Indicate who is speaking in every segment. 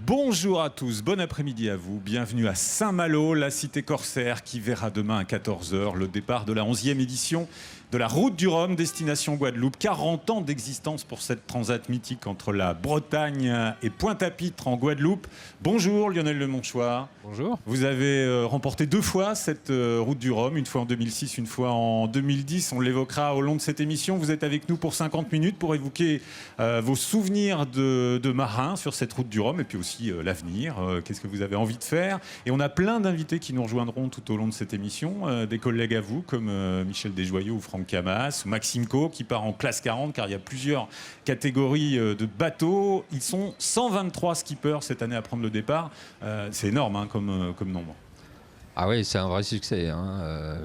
Speaker 1: Bonjour à tous, bon après-midi à vous. Bienvenue à Saint-Malo, la cité corsaire qui verra demain à 14 h le départ de la 11e édition de la Route du Rhum, destination Guadeloupe. 40 ans d'existence pour cette transat mythique entre la Bretagne et Pointe-à-Pitre en Guadeloupe. Bonjour Lionel Lemonchoir.
Speaker 2: Bonjour.
Speaker 1: Vous avez remporté 2 fois cette Route du Rhum, une fois en 2006, une fois en 2010. On l'évoquera au long de cette émission. Vous êtes avec nous pour 50 minutes pour évoquer vos souvenirs de marins sur cette Route du Rhum et puis aussi l'avenir. Qu'est-ce que vous avez envie de faire? Et on a plein d'invités qui nous rejoindront tout au long de cette émission. Des collègues à vous comme Michel Desjoyaux ou Franck Camas, ou Maxime Co qui part en classe 40 car il y a plusieurs catégories de bateaux. Ils sont 123 skippers cette année à prendre le départ. C'est énorme hein, comme nombre.
Speaker 2: Ah oui, c'est un vrai succès.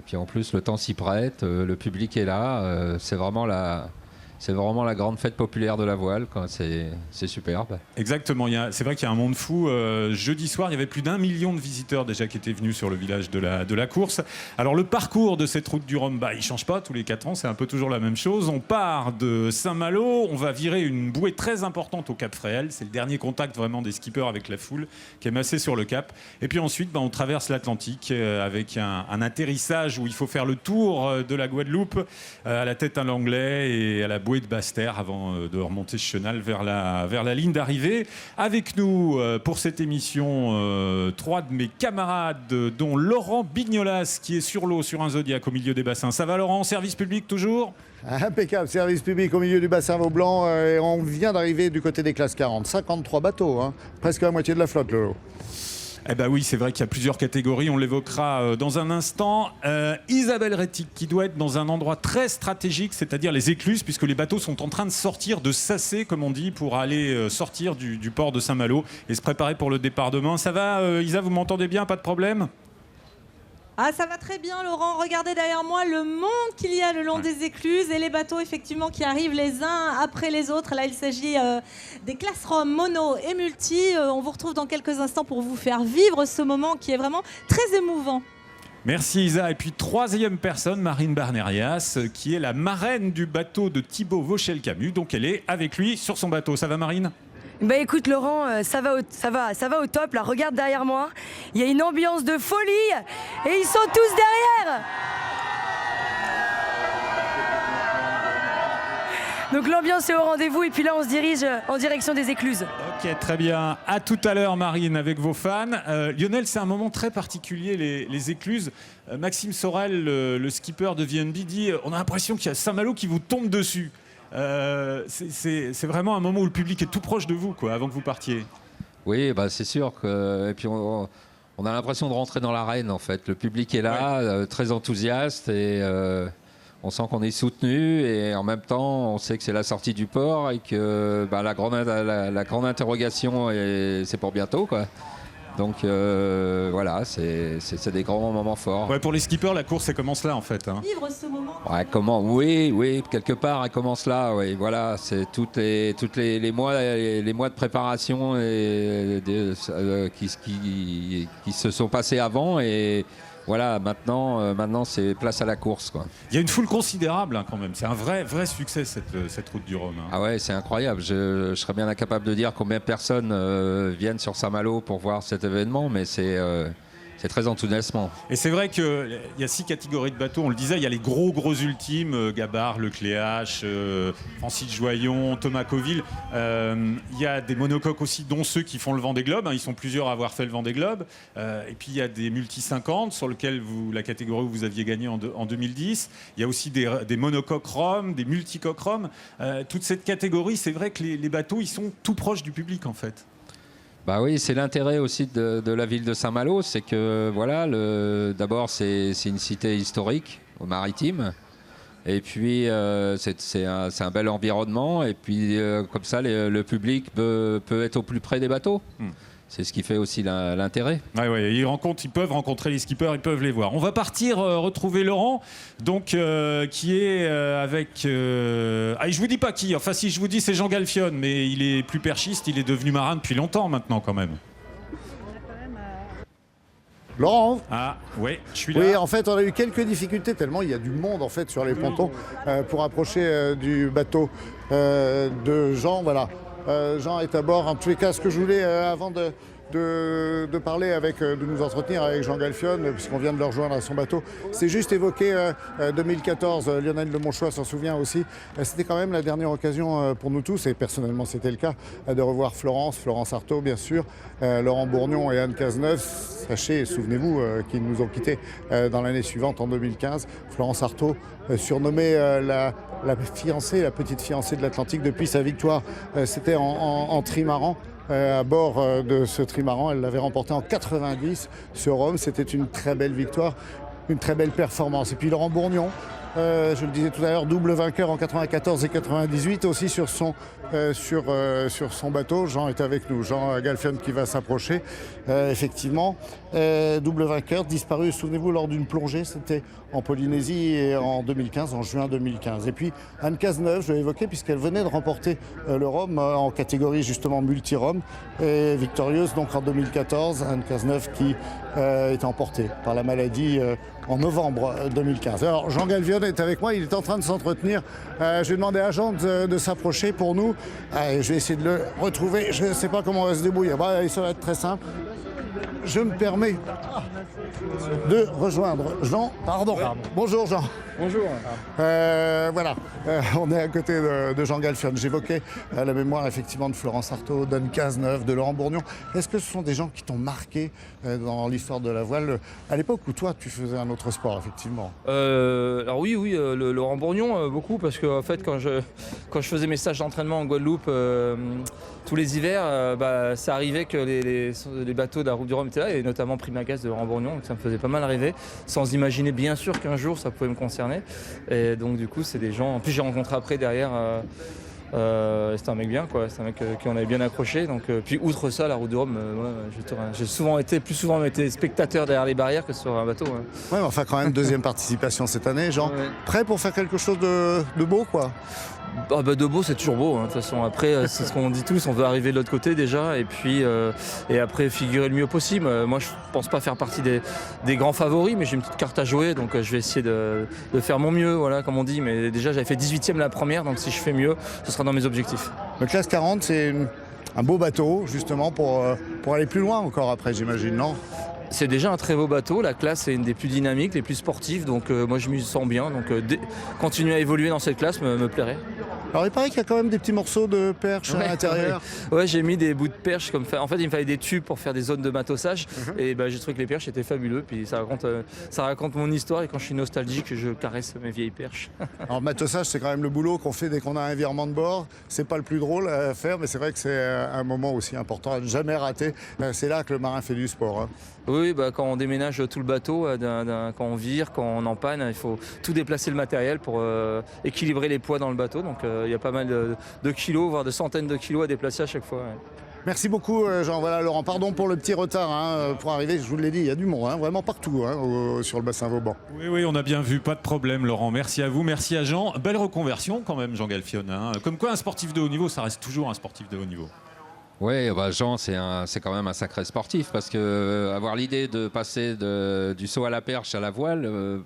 Speaker 2: Puis en plus, le temps s'y prête, le public est là. C'est vraiment la grande fête populaire de la voile. C'est superbe.
Speaker 1: Exactement. C'est vrai qu'il y a un monde fou. Jeudi soir, il y avait plus d'1 million de visiteurs déjà qui étaient venus sur le village de la course. Alors le parcours de cette route du Rhum, il ne change pas tous les 4 ans. C'est un peu toujours la même chose. On part de Saint-Malo. On va virer une bouée très importante au Cap Fréhel. C'est le dernier contact vraiment des skippers avec la foule qui est massée sur le cap. Et puis ensuite, on traverse l'Atlantique avec un atterrissage où il faut faire le tour de la Guadeloupe à la tête à l'anglais et à la bouée de Basse-Terre avant de remonter ce chenal vers la ligne d'arrivée. Avec nous pour cette émission 3 de mes camarades dont Laurent Bignolas qui est sur l'eau sur un Zodiac au milieu des bassins. Ça va Laurent, service public toujours?
Speaker 3: Impeccable, service public au milieu du bassin Vaublanc et on vient d'arriver du côté des classes 40. 53 bateaux, presque la moitié de la flotte Lolo.
Speaker 1: Eh ben oui, c'est vrai qu'il y a plusieurs catégories, on l'évoquera dans un instant. Isabelle Rétic, qui doit être dans un endroit très stratégique, c'est-à-dire les écluses, puisque les bateaux sont en train de sortir, de sasser, comme on dit, pour aller sortir du port de Saint-Malo et se préparer pour le départ demain. Ça va, Isa, vous m'entendez bien, pas de problème?
Speaker 4: Ah, ça va très bien, Laurent. Regardez derrière moi le monde qu'il y a le long des écluses et les bateaux, effectivement, qui arrivent les uns après les autres. Là, il s'agit des classes Rhum, mono et multi. On vous retrouve dans quelques instants pour vous faire vivre ce moment qui est vraiment très émouvant.
Speaker 1: Merci Isa. Et puis 3e personne, Marine Barnerias, qui est la marraine du bateau de Thibaut Vauchel-Camus. Donc elle est avec lui sur son bateau. Ça va Marine ?
Speaker 5: Bah écoute Laurent, ça va au top. Là, regarde derrière moi, il y a une ambiance de folie et ils sont tous derrière. Donc l'ambiance est au rendez-vous et puis là on se dirige en direction des écluses.
Speaker 1: Ok, très bien. À tout à l'heure Marine avec vos fans. Lionel, c'est un moment très particulier les écluses. Maxime Sorel, le skipper de VNB, dit on a l'impression qu'il y a Saint-Malo qui vous tombe dessus. C'est vraiment un moment où le public est tout proche de vous, avant que vous partiez.
Speaker 2: Oui, c'est sûr que. Et puis on a l'impression de rentrer dans l'arène en fait. Le public est là, très enthousiaste et on sent qu'on est soutenu et en même temps on sait que c'est la sortie du port et que la grande interrogation c'est pour bientôt Donc voilà, c'est des grands moments forts.
Speaker 1: Ouais, pour les skippers, la course elle commence là en fait.
Speaker 4: Vivre ce moment.
Speaker 2: Ouais, oui, quelque part elle commence là. Oui, voilà, c'est toutes les mois de préparation qui se sont passés avant et voilà, maintenant c'est place à la course.
Speaker 1: Il y a une foule considérable quand même. C'est un vrai succès cette route du Rhum.
Speaker 2: Ah ouais, c'est incroyable. Je serais bien incapable de dire combien de personnes viennent sur Saint-Malo pour voir cet événement, mais c'est très enthousiasmant.
Speaker 1: Et c'est vrai qu'il y a 6 catégories de bateaux. On le disait, il y a les gros ultimes, Gabard, Lecléache, Francis Joyon, Thomas Coville. Il y a des monocoques aussi, dont ceux qui font le Vendée Globe. Ils sont plusieurs à avoir fait le Vendée Globe. Et puis il y a des multi 50 sur lequel la catégorie où vous aviez gagné en 2010. Il y a aussi des monocoques Rhum, des multicoques Rhum. Toute cette catégorie, c'est vrai que les bateaux, ils sont tout proches du public en fait.
Speaker 2: Bah oui, c'est l'intérêt aussi de la ville de Saint-Malo, c'est que voilà, d'abord c'est une cité historique au maritime, et puis c'est un bel environnement, et puis comme ça le public peut être au plus près des bateaux. C'est ce qui fait aussi l'intérêt.
Speaker 1: Ouais, ils peuvent rencontrer les skippers, ils peuvent les voir. On va partir retrouver Laurent, donc qui est avec. Je vous dis pas qui. Enfin, si je vous dis, c'est Jean Galfionne, mais il est plus perchiste. Il est devenu marin depuis longtemps maintenant, quand même.
Speaker 3: Laurent?
Speaker 1: Ah, oui, je suis là.
Speaker 3: Oui, en fait, on a eu quelques difficultés, tellement il y a du monde en fait sur les pontons pour approcher du bateau de Jean. Voilà. Jean est à bord. En tous les cas, ce que je voulais, avant de parler de nous entretenir avec Jean Galfionne, puisqu'on vient de le rejoindre à son bateau. C'est juste évoquer 2014, Lionel Lemonchois s'en souvient aussi. C'était quand même la dernière occasion pour nous tous, et personnellement c'était le cas, de revoir Florence Artaud bien sûr, Laurent Bourgnon et Anne Cazeneuve. Sachez, souvenez-vous, qu'ils nous ont quittés dans l'année suivante, en 2015. Florence Artaud, surnommée la petite fiancée de l'Atlantique depuis sa victoire, c'était en trimaran. À bord de ce trimaran, elle l'avait remporté en 90 sur Rome. C'était une très belle victoire, une très belle performance. Et puis Laurent Bourgnon, je le disais tout à l'heure, double vainqueur en 94 et 98 aussi sur son bateau. Jean est avec nous, Jean Galfionne qui va s'approcher. Effectivement, double vainqueur, disparu, souvenez-vous, lors d'une plongée, c'était en Polynésie et en 2015, en juin 2015. Et puis Anne Cazeneuve, je l'ai évoqué puisqu'elle venait de remporter le Rhum en catégorie justement multi-Rhum, et victorieuse donc en 2014. Anne Cazeneuve qui est emportée par la maladie en novembre 2015. Alors Jean Galfionne est avec moi, il est en train de s'entretenir. Je vais demander à Jean de s'approcher pour nous. Allez, je vais essayer de le retrouver. Je ne sais pas comment on va se débrouiller. Ça va être très simple. Je me permets de rejoindre Jean. Pardon. Bonjour Jean.
Speaker 6: Bonjour.
Speaker 3: Voilà, on est à côté de Jean Galfionne. J'évoquais la mémoire effectivement de Florence Artaud, d'Anne Cazeneuve, de Laurent Bourgnon. Est-ce que ce sont des gens qui t'ont marqué dans l'histoire de la voile à l'époque où toi tu faisais un autre sport effectivement?
Speaker 6: Alors oui, le Laurent Bourgnon, beaucoup, parce que en fait quand je faisais mes stages d'entraînement en Guadeloupe tous les hivers, ça arrivait que les bateaux de la route du Rhum étaient là, et notamment Primagas de Laurent Bourgnon, donc ça me faisait pas mal rêver, sans imaginer bien sûr qu'un jour ça pouvait me concerner. Et donc du coup c'est des gens, en plus j'ai rencontré après derrière, c'était un mec bien quoi, c'est un mec qui on avait bien accroché. Donc, puis outre ça, la route du Rhum, j'ai plus souvent été spectateur derrière les barrières que sur un bateau.
Speaker 3: Ouais, mais enfin quand même deuxième participation cette année, Jean. Ouais. Prêt pour faire quelque chose de beau quoi?
Speaker 6: De beau, c'est toujours beau, hein, de toute façon. Après, c'est ce qu'on dit tous, on veut arriver de l'autre côté déjà, et puis et après figurer le mieux possible. Moi, je pense pas faire partie des grands favoris, mais j'ai une petite carte à jouer, donc je vais essayer de faire mon mieux, voilà, comme on dit. Mais déjà, j'avais fait 18e la première, donc si je fais mieux, ce sera dans mes objectifs.
Speaker 3: Le classe 40, c'est un beau bateau, justement, pour aller plus loin encore après, j'imagine, non?
Speaker 6: C'est déjà un très beau bateau, la classe est une des plus dynamiques, les plus sportives, donc moi je m'y sens bien, donc continuer à évoluer dans cette classe me plairait.
Speaker 3: Alors il paraît qu'il y a quand même des petits morceaux de perche à l'intérieur.
Speaker 6: Ouais, j'ai mis des bouts de perche comme ça. En fait, il me fallait des tubes pour faire des zones de matossage, et j'ai trouvé que les perches étaient fabuleux, puis ça raconte mon histoire, et quand je suis nostalgique, je caresse mes vieilles perches.
Speaker 3: Alors matossage, c'est quand même le boulot qu'on fait dès qu'on a un virement de bord. C'est pas le plus drôle à faire, mais c'est vrai que c'est un moment aussi important à ne jamais rater. C'est là que le marin fait du sport. Hein.
Speaker 6: Oui, quand on déménage tout le bateau, quand on vire, quand on empanne, il faut tout déplacer le matériel pour équilibrer les poids dans le bateau. Donc il y a pas mal de kilos, voire de centaines de kilos à déplacer à chaque fois. Ouais.
Speaker 3: Merci beaucoup Jean. Voilà Laurent, pardon pour le petit retard pour arriver, je vous l'ai dit, il y a du monde, vraiment partout sur le bassin Vauban.
Speaker 1: Oui, on a bien vu, pas de problème Laurent, merci à vous, merci à Jean. Belle reconversion quand même Jean Galfionne. Comme quoi un sportif de haut niveau, ça reste toujours un sportif de haut niveau.
Speaker 2: Oui, Jean, c'est quand même un sacré sportif, parce que avoir l'idée de passer du saut à la perche à la voile,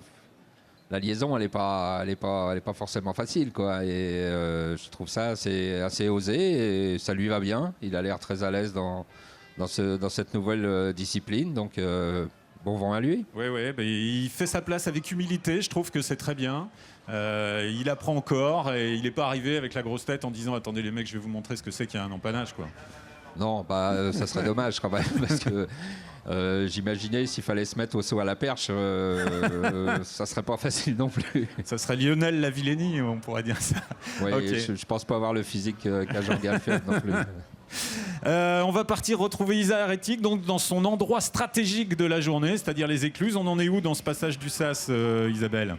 Speaker 2: la liaison, elle est pas forcément facile, quoi. Et je trouve ça assez osé, et ça lui va bien. Il a l'air très à l'aise dans cette nouvelle discipline, donc bon vent à lui.
Speaker 1: Oui, il fait sa place avec humilité. Je trouve que c'est très bien. Il apprend encore, et il n'est pas arrivé avec la grosse tête en disant attendez les mecs, je vais vous montrer ce que c'est qu'il y a un empannage, quoi.
Speaker 2: Non, ça serait dommage quand même, parce que j'imaginais s'il fallait se mettre au saut à la perche, ça serait pas facile non plus.
Speaker 1: Ça serait Lionel Lavillenie, on pourrait dire ça.
Speaker 2: Oui, okay. Je pense pas avoir le physique qu'a Jean Galfionne non plus.
Speaker 1: On va partir retrouver Isa Heretic, donc dans son endroit stratégique de la journée, c'est-à-dire les écluses. On en est où dans ce passage du Sas, Isabelle ?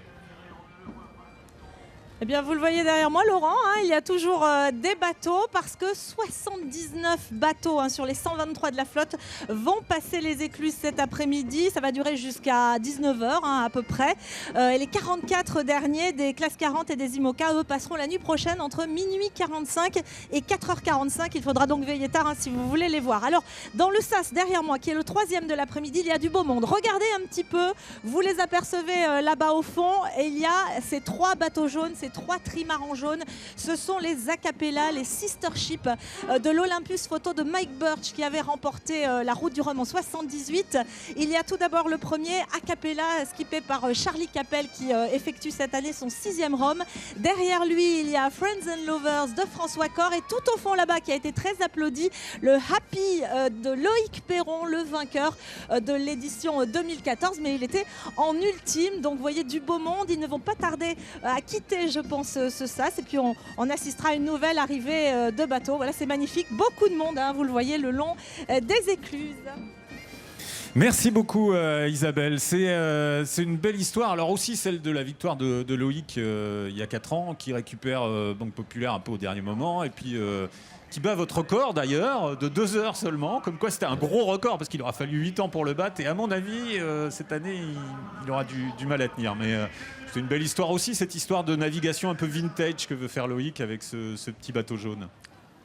Speaker 4: Eh bien, vous le voyez derrière moi, Laurent, il y a toujours des bateaux, parce que 79 bateaux sur les 123 de la flotte vont passer les écluses cet après-midi. Ça va durer jusqu'à 19h à peu près. Et les 44 derniers des classes 40 et des IMOCA, eux, passeront la nuit prochaine entre minuit 45 et 4h45. Il faudra donc veiller tard si vous voulez les voir. Alors, dans le Sas, derrière moi, qui est le 3e de l'après-midi, il y a du beau monde. Regardez un petit peu, vous les apercevez là-bas au fond, et il y a ces 3 bateaux jaunes, ces ces 3 trimarans jaunes. Ce sont les Acapella, les Sister Ship de l'Olympus Photo de Mike Birch qui avait remporté la Route du Rhum en 78. Il y a tout d'abord le premier Acapella skippé par Charlie Capel qui effectue cette année son 6e Rhum. Derrière lui, il y a Friends and Lovers de François Cor et tout au fond là-bas qui a été très applaudi, le Happy de Loïc Perron, le vainqueur de l'édition 2014, mais il était en ultime. Donc vous voyez du beau monde, ils ne vont pas tarder à quitter, je pense, ce sas. Et puis on assistera à une nouvelle arrivée de bateaux. Voilà, c'est magnifique, beaucoup de monde, hein, vous le voyez, le long des écluses.
Speaker 1: Merci beaucoup Isabelle, c'est une belle histoire, alors aussi celle de la victoire de Loïc il y a 4 ans, qui récupère Banque Populaire un peu au dernier moment, et puis qui bat votre record d'ailleurs, de 2 heures seulement, comme quoi c'était un gros record, parce qu'il aura fallu 8 ans pour le battre, et à mon avis, cette année, il aura du mal à tenir, mais c'est une belle histoire aussi, cette histoire de navigation un peu vintage que veut faire Loïc avec ce petit bateau jaune.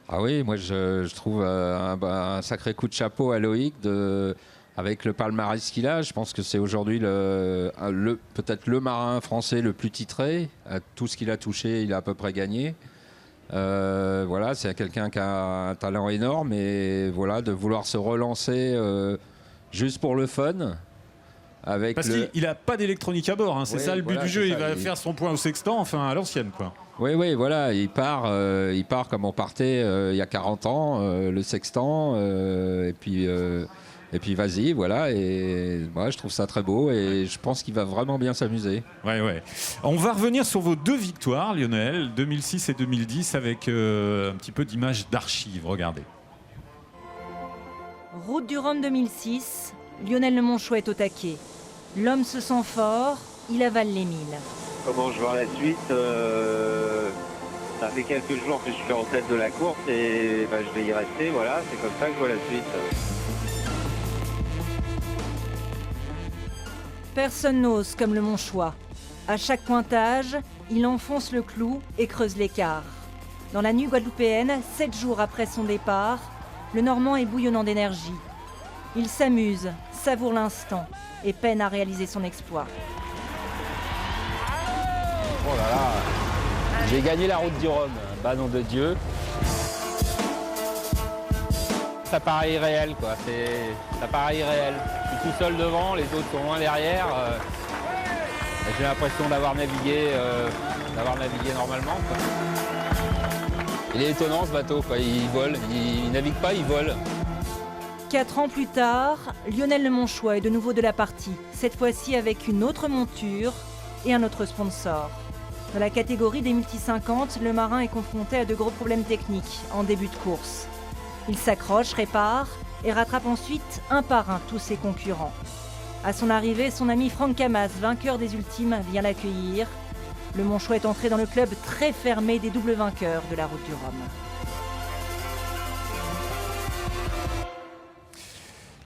Speaker 2: Ah oui, moi je trouve un sacré coup de chapeau à Loïc avec le palmarès qu'il a. Je pense que c'est aujourd'hui peut-être le marin français le plus titré. Tout ce qu'il a touché, il a à peu près gagné. Voilà, c'est quelqu'un qui a un talent énorme, et voilà, de vouloir se relancer juste pour le fun.
Speaker 1: Parce qu'il n'a pas d'électronique à bord, hein. C'est ça le but du jeu. Il va faire son point au sextant, enfin à l'ancienne, quoi.
Speaker 2: Oui, voilà, il part comme on partait il y a 40 ans, le sextant, et puis vas-y, voilà, et moi je trouve ça très beau, et je pense qu'il va vraiment bien s'amuser.
Speaker 1: Ouais. On va revenir sur vos 2 victoires, Lionel, 2006 et 2010, avec un petit peu d'images d'archives, regardez.
Speaker 5: Route du Rhum 2006, Lionel Lemonchois est au taquet. L'homme se sent fort, il avale les milles.
Speaker 7: Comment je vois la suite ça fait quelques jours que je suis en tête de la course et je vais y rester, voilà, c'est comme ça que je vois la suite.
Speaker 5: Personne n'ose comme le Lemonchois. À chaque pointage, il enfonce le clou et creuse l'écart. Dans la nuit guadeloupéenne, 7 jours après son départ, le Normand est bouillonnant d'énergie. Il s'amuse, savoure l'instant et peine à réaliser son exploit.
Speaker 8: Oh là là, j'ai gagné la Route du Rhum, bah nom de Dieu. Ça paraît irréel, quoi. Ça paraît irréel. Je suis tout seul devant, les autres sont loin derrière. J'ai l'impression d'avoir navigué normalement, quoi. Il est étonnant ce bateau, quoi. Il vole, il navigue pas, il vole.
Speaker 5: 4 ans plus tard, Lionel Lemonchois est de nouveau de la partie, cette fois-ci avec une autre monture et un autre sponsor. Dans la catégorie des multi 50, le marin est confronté à de gros problèmes techniques en début de course. Il s'accroche, répare et rattrape ensuite un par un tous ses concurrents. À son arrivée, son ami Franck Camas, vainqueur des ultimes, vient l'accueillir. Le Lemonchois est entré dans le club très fermé des doubles vainqueurs de la Route du Rhum.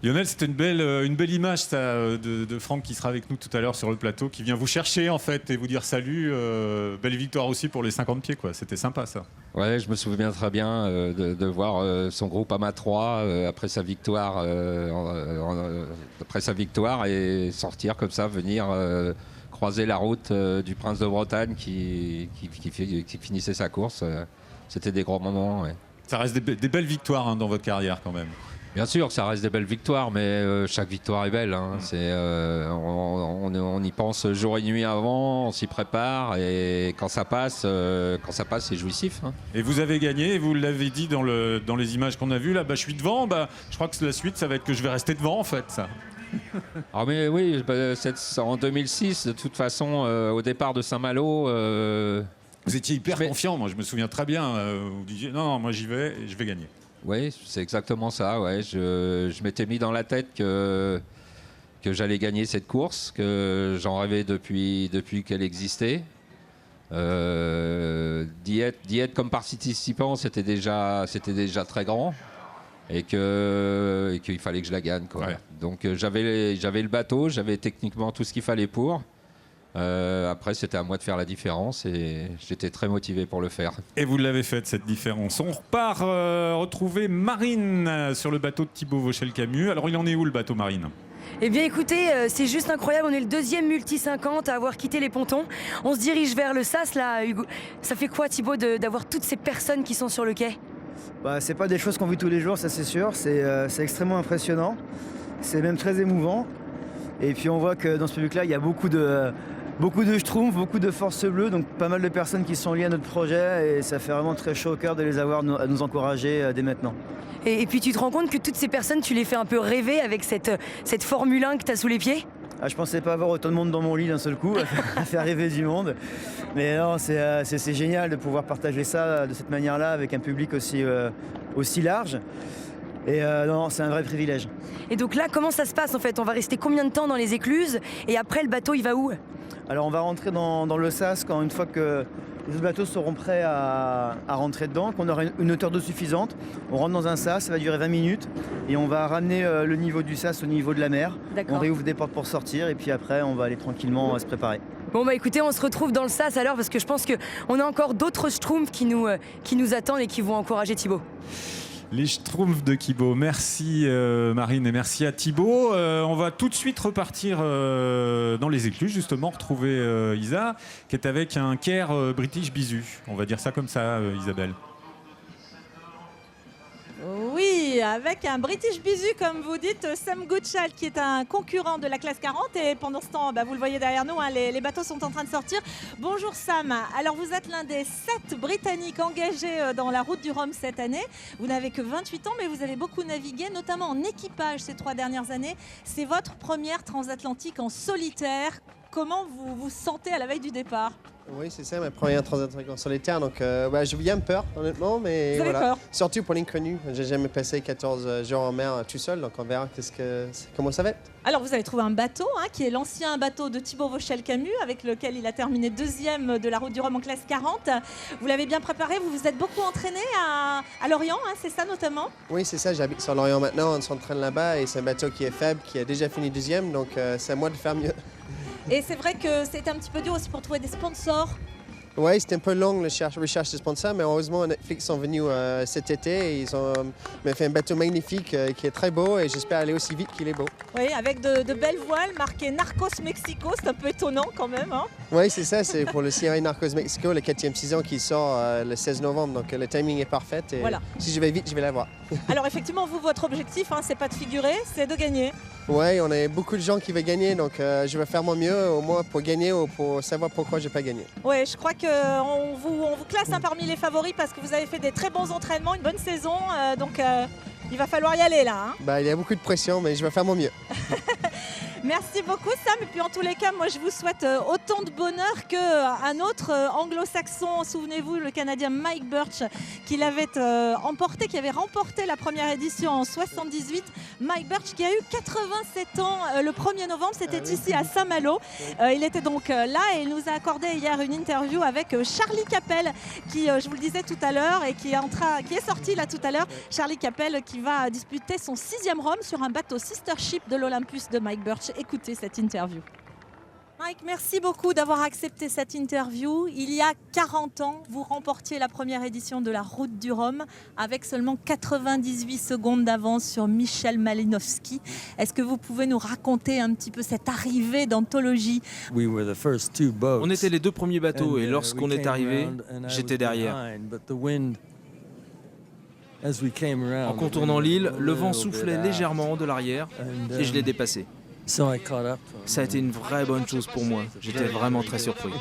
Speaker 1: Lionel, c'était une belle image ça, de Franck qui sera avec nous tout à l'heure sur le plateau, qui vient vous chercher en fait et vous dire salut. Belle victoire aussi pour les 50 pieds, quoi. C'était sympa ça.
Speaker 2: Ouais, je me souviens très bien de voir son groupe Ama 3 après sa victoire et sortir comme ça, venir croiser la route du Prince de Bretagne qui finissait sa course. C'était des gros moments. Ouais.
Speaker 1: Ça reste des belles victoires, hein, dans votre carrière quand même.
Speaker 2: Bien sûr, ça reste des belles victoires, mais chaque victoire est belle. Hein. On y pense jour et nuit avant, on s'y prépare, et quand ça passe, c'est jouissif. Hein.
Speaker 1: Et vous avez gagné, et vous l'avez dit dans les images qu'on a vues là. Je suis devant. Je crois que la suite, ça va être que je vais rester devant en fait. Ça.
Speaker 2: Ah mais oui, en 2006, de toute façon, au départ de Saint-Malo.
Speaker 1: Vous étiez hyper confiant. Moi, je me souviens très bien. Vous disiez non, moi j'y vais et je vais gagner.
Speaker 2: Oui, c'est exactement ça. Ouais. Je m'étais mis dans la tête que j'allais gagner cette course, que j'en rêvais depuis qu'elle existait. D'y être comme participant, c'était déjà très grand, et qu'il fallait que je la gagne, quoi. Ouais. Donc j'avais le bateau, j'avais techniquement tout ce qu'il fallait pour. Après, c'était à moi de faire la différence, et j'étais très motivé pour le faire. Et
Speaker 1: vous l'avez faite, cette différence. On repart retrouver Marine sur le bateau de Thibaut Vauchel-Camus. Alors, il en est où, le bateau, Marine ?
Speaker 9: Eh bien écoutez, c'est juste incroyable, on est le deuxième multi 50 à avoir quitté les pontons. On se dirige vers le SAS là, Hugo. Ça fait quoi Thibaut d'avoir toutes ces personnes qui sont sur le quai?
Speaker 10: C'est pas des choses qu'on vit tous les jours, ça c'est sûr, c'est extrêmement impressionnant, c'est même très émouvant. Et puis on voit que dans ce public-là, il y a beaucoup de schtroumpfs, beaucoup de force bleue, donc pas mal de personnes qui sont liées à notre projet et ça fait vraiment très chaud au cœur de les avoir à nous encourager dès maintenant.
Speaker 9: Et puis tu te rends compte que toutes ces personnes, tu les fais un peu rêver avec cette Formule 1 que tu as sous les pieds?
Speaker 10: Je pensais pas avoir autant de monde dans mon lit d'un seul coup, à faire rêver du monde. Mais non, c'est génial de pouvoir partager ça de cette manière-là avec un public aussi large. Et non, c'est un vrai privilège.
Speaker 9: Et donc là, comment ça se passe en fait? On va rester combien de temps dans les écluses? Et après, le bateau, il va où?
Speaker 10: Alors on va rentrer dans le SAS une fois que les autres bateaux seront prêts à rentrer dedans, qu'on aura une hauteur d'eau suffisante. On rentre dans un SAS, ça va durer 20 minutes et on va ramener le niveau du SAS au niveau de la mer. On réouvre des portes pour sortir et puis après on va aller tranquillement se préparer.
Speaker 9: Bon écoutez, on se retrouve dans le SAS alors parce que je pense qu'on a encore d'autres schtroumpfs qui nous attendent et qui vont encourager Thibaut.
Speaker 1: Les Schtroumpfs de Kibo. Merci Marine et merci à Thibaut. On va tout de suite repartir dans les écluses, justement, retrouver Isa, qui est avec un Care British Bisu. On va dire ça comme ça, Isabelle.
Speaker 4: Oui, avec un British Bisu, comme vous dites, Sam Goodchild, qui est un concurrent de la classe 40. Et pendant ce temps, vous le voyez derrière nous, les bateaux sont en train de sortir. Bonjour Sam. Alors vous êtes l'un des 7 Britanniques engagés dans la route du Rhum cette année. Vous n'avez que 28 ans, mais vous avez beaucoup navigué, notamment en équipage ces 3 dernières années. C'est votre première transatlantique en solitaire. Comment vous vous sentez à la veille du départ?
Speaker 11: Oui, c'est ça, ma première transatlantique en solitaire. Donc, j'ai bien peur, honnêtement, mais
Speaker 4: vous avez peur?
Speaker 11: Surtout pour l'inconnu. J'ai jamais passé 14 jours en mer tout seul, donc on verra comment ça va être.
Speaker 4: Alors, vous avez trouvé un bateau, qui est l'ancien bateau de Thibaut Vauchel-Camus, avec lequel il a terminé 2e de la route du Rhum en classe 40. Vous l'avez bien préparé, vous vous êtes beaucoup entraîné à Lorient, c'est ça notamment?
Speaker 11: Oui, c'est ça, j'habite sur Lorient maintenant, on s'entraîne là-bas et c'est un bateau qui est faible, qui a déjà fini 2e, donc c'est à moi de faire mieux.
Speaker 4: Et c'est vrai que c'était un petit peu dur aussi pour trouver des sponsors.
Speaker 11: Oui, c'était un peu long la recherche de sponsors, mais heureusement Netflix sont venus cet été et ils ont fait un bateau magnifique qui est très beau et j'espère aller aussi vite qu'il est beau.
Speaker 4: Oui, avec de belles voiles marquées Narcos Mexico, c'est un peu étonnant quand même.
Speaker 11: Oui, c'est ça, c'est pour le série Narcos Mexico, la 4e saison qui sort le 16 novembre, donc le timing est parfait et voilà. Si je vais vite, je vais la voir.
Speaker 4: Alors effectivement, vous, votre objectif, c'est pas de figurer, c'est de gagner.
Speaker 11: Oui, on a beaucoup de gens qui veulent gagner, donc je vais faire mon mieux au moins pour gagner ou pour savoir pourquoi je n'ai pas gagné.
Speaker 4: Oui, je crois qu'on vous classe parmi les favoris parce que vous avez fait des très bons entraînements, une bonne saison, donc il va falloir y aller là.
Speaker 11: Il y a beaucoup de pression, mais je vais faire mon mieux.
Speaker 4: Merci beaucoup Sam, et puis en tous les cas, moi je vous souhaite autant de bonheur qu'un autre anglo-saxon, souvenez-vous, le Canadien Mike Birch, qui avait remporté la première édition en 78. Mike Birch qui a eu 87 ans le 1er novembre, c'était ici à Saint-Malo. Il était donc là et il nous a accordé hier une interview avec Charlie Capel, qui, je vous le disais tout à l'heure, et qui est sorti là tout à l'heure. Charlie Capel qui va disputer son 6e Rhum sur un bateau sister ship de l'Olympus de Mike Birch. Écoutez cette interview. Mike, merci beaucoup d'avoir accepté cette interview. Il y a 40 ans, vous remportiez la première édition de la Route du Rhum avec seulement 98 secondes d'avance sur Michel Malinowski. Est-ce que vous pouvez nous raconter un petit peu cette arrivée d'Anthologie?
Speaker 12: On était les 2 premiers bateaux et lorsqu'on est arrivé, j'étais derrière. En contournant l'île, le vent soufflait légèrement de l'arrière et je l'ai dépassé. Ça a été une vraie bonne chose pour moi. J'étais vraiment très surpris.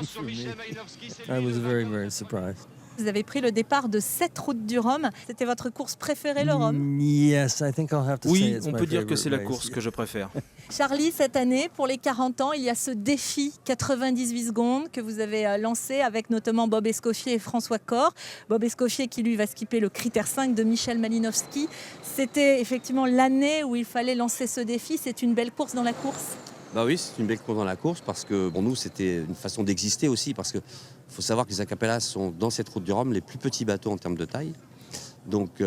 Speaker 4: Vous avez pris le départ de cette route du Rhum. C'était votre course préférée, le Rhum?
Speaker 12: Oui, on peut dire que c'est la course que je préfère.
Speaker 4: Charlie, cette année, pour les 40 ans, il y a ce défi 98 secondes que vous avez lancé avec notamment Bob Escoffier et François Corr. Bob Escoffier qui, lui, va skipper le critère 5 de Michel Malinowski. C'était effectivement l'année où il fallait lancer ce défi. C'est une belle course dans la course?
Speaker 13: Oui, c'est une belle course dans la course parce que pour nous, c'était une façon d'exister aussi parce que faut savoir que les Acapellas sont dans cette route du Rhum les plus petits bateaux en termes de taille. Donc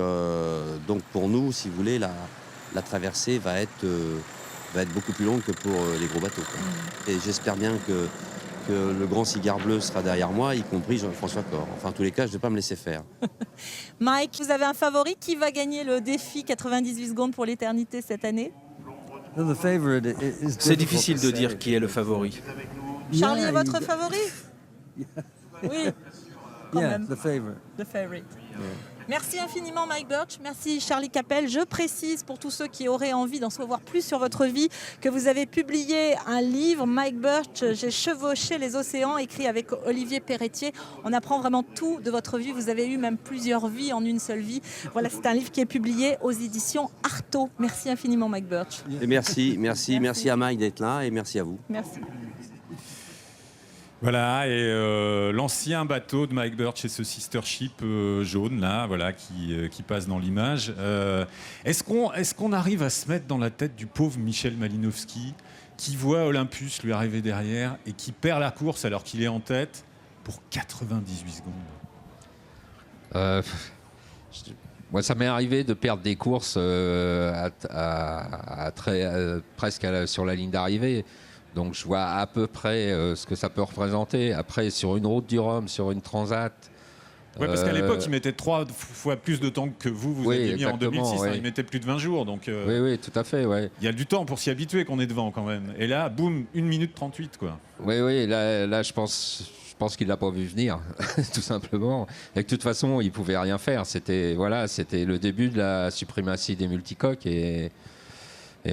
Speaker 13: pour nous, si vous voulez, la traversée va être beaucoup plus longue que pour les gros bateaux. Et j'espère bien que le grand cigare bleu sera derrière moi, y compris Jean-François Corr. Enfin, en tous les cas, je ne vais pas me laisser faire.
Speaker 4: Mike, vous avez un favori? Qui va gagner le défi 98 secondes pour l'éternité cette année?
Speaker 12: C'est difficile de dire qui est le favori.
Speaker 4: Charlie est votre favori? Oui, quand même. The favorite. Merci infiniment Mike Birch, merci Charlie Capel. Je précise pour tous ceux qui auraient envie d'en savoir plus sur votre vie que vous avez publié un livre, Mike Birch, J'ai chevauché les océans, écrit avec Olivier Perretier. On apprend vraiment tout de votre vie, vous avez eu même plusieurs vies en une seule vie. Voilà, c'est un livre qui est publié aux éditions Artaud. Merci infiniment Mike Birch.
Speaker 13: Et merci à Mike d'être là et merci à vous.
Speaker 4: Merci.
Speaker 1: Voilà, et l'ancien bateau de Mike Birch et ce sister ship jaune là, voilà, qui passe dans l'image. Est-ce qu'on arrive à se mettre dans la tête du pauvre Michel Malinowski qui voit Olympus lui arriver derrière et qui perd la course alors qu'il est en tête pour 98 secondes?
Speaker 2: Moi, ça m'est arrivé de perdre des courses presque sur la ligne d'arrivée. Donc je vois à peu près ce que ça peut représenter. Après, sur une route du Rhum, sur une transat...
Speaker 1: Ouais, parce qu'à l'époque, il mettait 3 fois plus de temps que vous aviez mis en 2006.
Speaker 2: Ouais.
Speaker 1: Il mettait plus de 20 jours. Donc,
Speaker 2: oui, tout à fait. Ouais.
Speaker 1: Il y a du temps pour s'y habituer qu'on est devant quand même. Et là, boum, 1 minute 38. Quoi.
Speaker 2: Oui, là je pense qu'il ne l'a pas vu venir, tout simplement. Et de toute façon, il ne pouvait rien faire. C'était le début de la suprématie des multicoques. Et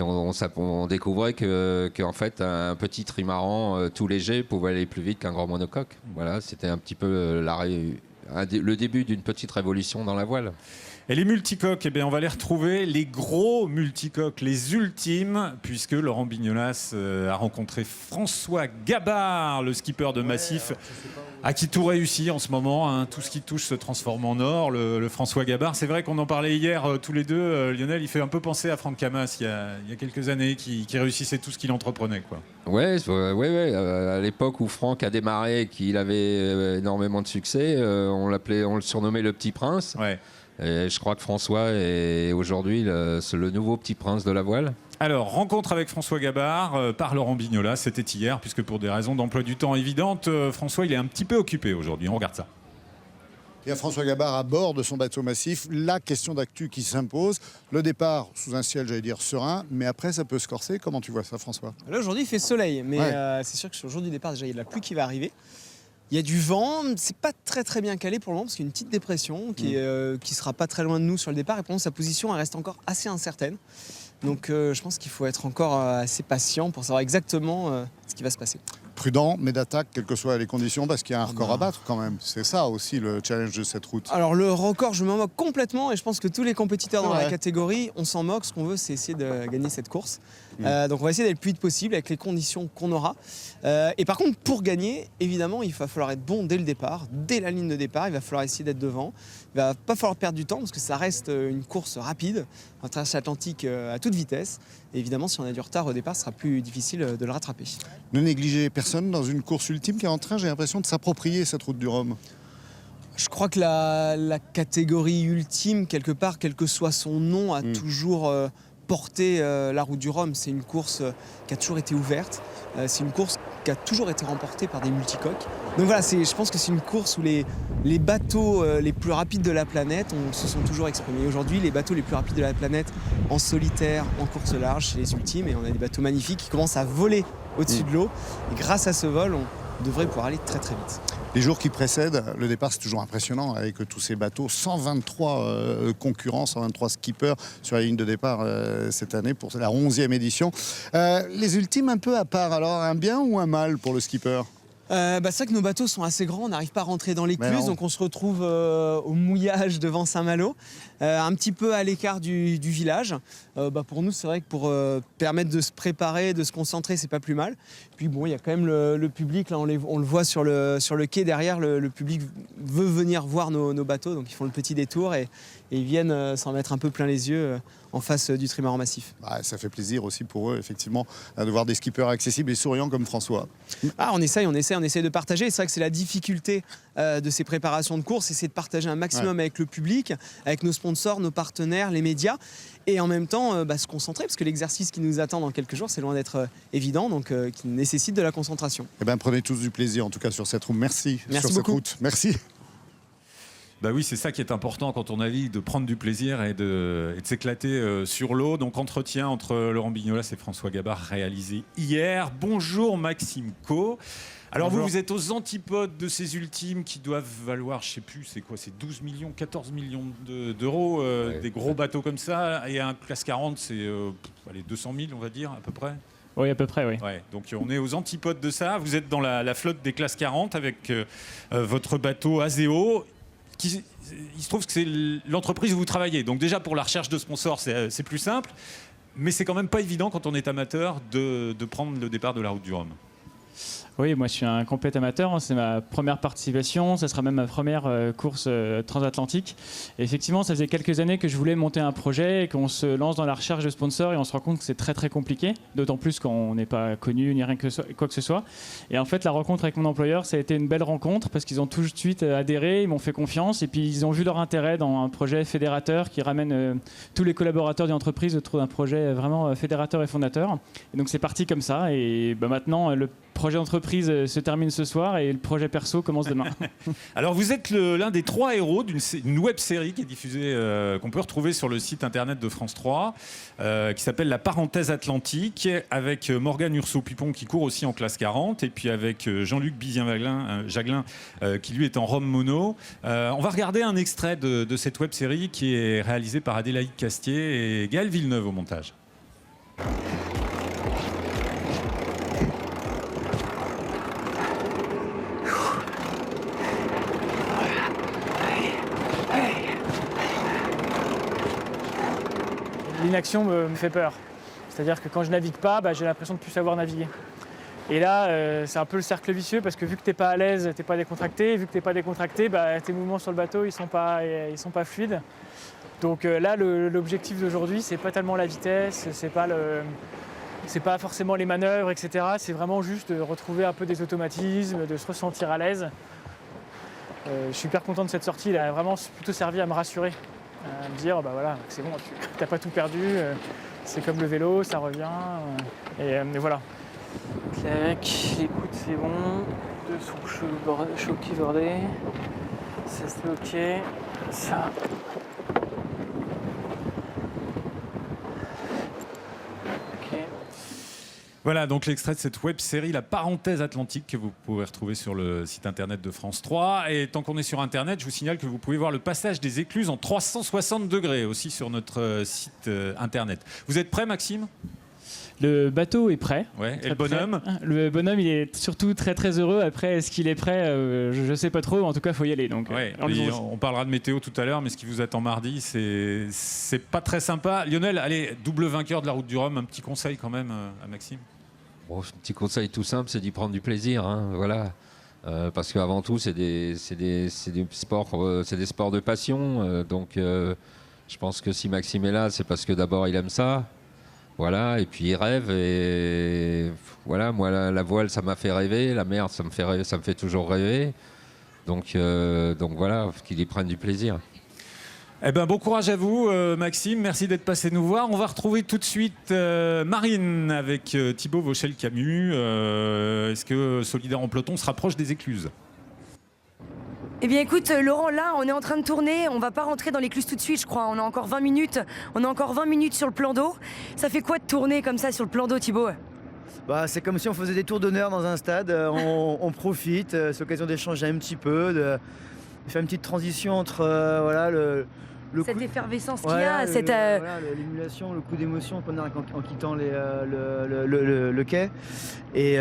Speaker 2: on découvrait qu'en fait, un petit trimaran tout léger pouvait aller plus vite qu'un grand monocoque. Voilà, c'était un petit peu le début d'une petite révolution dans la voile.
Speaker 1: Et les multicoques, on va les retrouver, les gros multicoques, les ultimes, puisque Laurent Bignolas a rencontré François Gabard, le skipper de Massif, à qui tout réussit en ce moment. Hein, tout ce qui touche se transforme en or. Le François Gabard, c'est vrai qu'on en parlait hier tous les deux. Lionel, il fait un peu penser à Franck Camas il y a quelques années, qui réussissait tout ce qu'il entreprenait. Quoi.
Speaker 2: Ouais. À l'époque où Franck a démarré, qu'il avait énormément de succès, on le surnommait le Petit Prince.
Speaker 1: Ouais.
Speaker 2: Et je crois que François est aujourd'hui le nouveau petit prince de la voile.
Speaker 1: Alors, rencontre avec François Gabard par Laurent Bignolas, c'était hier, puisque pour des raisons d'emploi du temps évidentes, François il est un petit peu occupé aujourd'hui. On regarde ça.
Speaker 3: Il y a François Gabard à bord de son bateau Massif. La question d'actu qui s'impose. Le départ sous un ciel, j'allais dire, serein, mais après ça peut se corser. Comment tu vois ça, François?
Speaker 14: Là aujourd'hui il fait soleil, mais c'est sûr que sur le jour du départ déjà il y a de la pluie qui va arriver. Il y a du vent, c'est pas très bien calé pour le moment parce qu'il y a une petite dépression qui sera pas très loin de nous sur le départ et pour nous sa position elle reste encore assez incertaine. Donc je pense qu'il faut être encore assez patient pour savoir exactement ce qui va se passer.
Speaker 3: Prudent, mais d'attaque, quelles que soient les conditions, parce qu'il y a un record à battre quand même. C'est ça aussi le challenge de cette route.
Speaker 14: Alors le record, je m'en moque complètement et je pense que tous les compétiteurs dans la catégorie, on s'en moque. Ce qu'on veut, c'est essayer de gagner cette course. Donc on va essayer d'aller le plus vite possible avec les conditions qu'on aura. Et par contre, pour gagner, évidemment, il va falloir être bon dès le départ, dès la ligne de départ. Il va falloir essayer d'être devant. Il va pas falloir perdre du temps parce que ça reste une course rapide. On va traverser l'Atlantique à toute vitesse. Et évidemment, si on a du retard au départ, ce sera plus difficile de le rattraper.
Speaker 3: Ne négligez personne dans une course ultime qui est en train, j'ai l'impression, de s'approprier cette route du Rhum.
Speaker 14: Je crois que la catégorie ultime, quelque part, quel que soit son nom, a toujours porté la route du Rhum. C'est une course qui a toujours été ouverte. C'est une course qui a toujours été remportée par des multicoques. Donc voilà, je pense que c'est une course où les bateaux les plus rapides de la planète se sont toujours exprimés. Aujourd'hui, les bateaux les plus rapides de la planète en solitaire, en course large, c'est les ultimes. Et on a des bateaux magnifiques qui commencent à voler au-dessus de l'eau. Et grâce à ce vol, on devrait pouvoir aller très vite.
Speaker 3: Les jours qui précèdent le départ, c'est toujours impressionnant avec tous ces bateaux. 123 concurrents, 123 skippers sur la ligne de départ cette année pour la 11e édition. Les ultimes un peu à part, alors un bien ou un mal pour le skipper?
Speaker 14: C'est vrai que nos bateaux sont assez grands, on n'arrive pas à rentrer dans l'écluse, donc on se retrouve au mouillage devant Saint-Malo, un petit peu à l'écart du village. Pour nous, c'est vrai que pour permettre de se préparer, de se concentrer, c'est pas plus mal. Puis bon, il y a quand même le public, là on le voit sur le quai derrière, le public veut venir voir nos bateaux, donc ils font le petit détour et ils viennent s'en mettre un peu plein les yeux en face du trimaran Massif.
Speaker 3: Ça fait plaisir aussi pour eux, effectivement, de voir des skippers accessibles et souriants comme François.
Speaker 14: On essaye de partager. C'est vrai que c'est la difficulté de ces préparations de course, c'est de partager un maximum avec le public, avec nos sponsors, nos partenaires, les médias, et en même temps se concentrer, parce que l'exercice qui nous attend dans quelques jours, c'est loin d'être évident, donc qui nécessite de la concentration.
Speaker 3: Prenez tous du plaisir, en tout cas, sur cette route. Merci sur
Speaker 14: beaucoup.
Speaker 3: cette route. Merci.
Speaker 1: Bah oui, c'est ça qui est important quand on navigue, de prendre du plaisir et de s'éclater sur l'eau. Donc entretien entre Laurent Bignolas et François Gabard réalisé hier. Bonjour Maxime Co. Alors
Speaker 15: Bonjour.
Speaker 1: vous êtes aux antipodes de ces ultimes qui doivent valoir, je sais plus, c'est quoi, c'est 12 millions, 14 millions d'euros, des gros bateaux comme ça. Et un classe 40, c'est 200 000 on va dire à peu près.
Speaker 15: Oui, à peu près, oui.
Speaker 1: Ouais, donc on est aux antipodes de ça. Vous êtes dans la flotte des classes 40 avec votre bateau Azeo. Il se trouve que c'est l'entreprise où vous travaillez. Donc déjà pour la recherche de sponsors, c'est plus simple. Mais c'est quand même pas évident quand on est amateur de prendre le départ de la Route du Rhum.
Speaker 15: Oui, moi je suis un complet amateur, c'est ma première participation, ça sera même ma première course transatlantique. Et effectivement, ça faisait quelques années que je voulais monter un projet et qu'on se lance dans la recherche de sponsors et on se rend compte que c'est très très compliqué, d'autant plus qu'on n'est pas connu ni rien que quoi que ce soit. Et en fait, la rencontre avec mon employeur, ça a été une belle rencontre parce qu'ils ont tout de suite adhéré, ils m'ont fait confiance et puis ils ont vu leur intérêt dans un projet fédérateur qui ramène tous les collaborateurs d'une entreprise autour d'un projet vraiment fédérateur et fondateur. Et donc c'est parti comme ça et maintenant le projet d'entreprise se termine ce soir et le projet perso commence demain.
Speaker 1: Alors vous êtes l'un des 3 héros d'une web série qui est diffusée, qu'on peut retrouver sur le site internet de France 3, qui s'appelle La Parenthèse Atlantique, avec Morgane Urso-Pupon qui court aussi en classe 40, et puis avec Jean-Luc Bizien-Jaglin qui lui est en Rhum mono. On va regarder un extrait de cette web série qui est réalisée par Adélaïde Castier et Gaël Villeneuve au montage.
Speaker 15: L'inaction me fait peur. C'est-à-dire que quand je navigue pas, j'ai l'impression de plus savoir naviguer. Et là, c'est un peu le cercle vicieux parce que vu que t'es pas à l'aise, t'es pas décontracté. Et vu que t'es pas décontracté, tes mouvements sur le bateau, ils sont pas fluides. Donc là, l'objectif d'aujourd'hui, c'est pas tellement la vitesse, c'est pas forcément les manœuvres, etc. C'est vraiment juste de retrouver un peu des automatismes, de se ressentir à l'aise. Je suis hyper content de cette sortie. Elle a vraiment plutôt servi à me rassurer. À me dire, c'est bon, tu n'as pas tout perdu, c'est comme le vélo, ça revient, et voilà. Clac, écoute, c'est bon, les deux sont choqués bordés, ça c'est ok, ça. Ok. Voilà donc l'extrait de cette web série La Parenthèse Atlantique que vous pouvez retrouver sur le site internet de France 3. Et tant qu'on est sur internet, je vous signale que vous pouvez voir le passage des écluses en 360 degrés aussi sur notre site internet. Vous êtes prêt, Maxime ? Le bateau est prêt. Ouais. Et le bonhomme ? Le bonhomme, il est surtout très très heureux. Après, est-ce qu'il est prêt ? Je ne sais pas trop. En tout cas, il faut y aller. Donc, on parlera de météo tout à l'heure, mais ce qui vous attend mardi, c'est pas très sympa. Lionel, allez, double vainqueur de la Route du Rhum, un petit conseil quand même à Maxime ?
Speaker 2: Bon, un petit conseil tout simple, c'est d'y prendre du plaisir. Voilà. Parce qu'avant tout, c'est des sports de passion. Donc, je pense que si Maxime est là, c'est parce que d'abord, il aime ça. Voilà, et puis il rêve. Et voilà, moi, la voile, ça m'a fait rêver. La mer, ça me fait toujours rêver. Donc voilà, qu'il y prenne du plaisir.
Speaker 1: Eh ben, bon courage à vous, Maxime. Merci d'être passé nous voir. On va retrouver tout de suite Marine avec Thibaut Vauchel-Camus. Est-ce que Solidaire en peloton se rapproche des écluses ?
Speaker 9: Eh bien écoute Laurent, là on est en train de tourner, on va pas rentrer dans l'écluse tout de suite je crois, on a encore 20 minutes sur le plan d'eau. Ça fait quoi de tourner comme ça sur le plan d'eau Thibaut ?
Speaker 10: C'est comme si on faisait des tours d'honneur dans un stade, on profite, c'est l'occasion d'échanger un petit peu, de faire une petite transition entre
Speaker 9: cette effervescence qu'il y a,
Speaker 10: l'émulation, le coup d'émotion qu'on a en quittant le quai. Et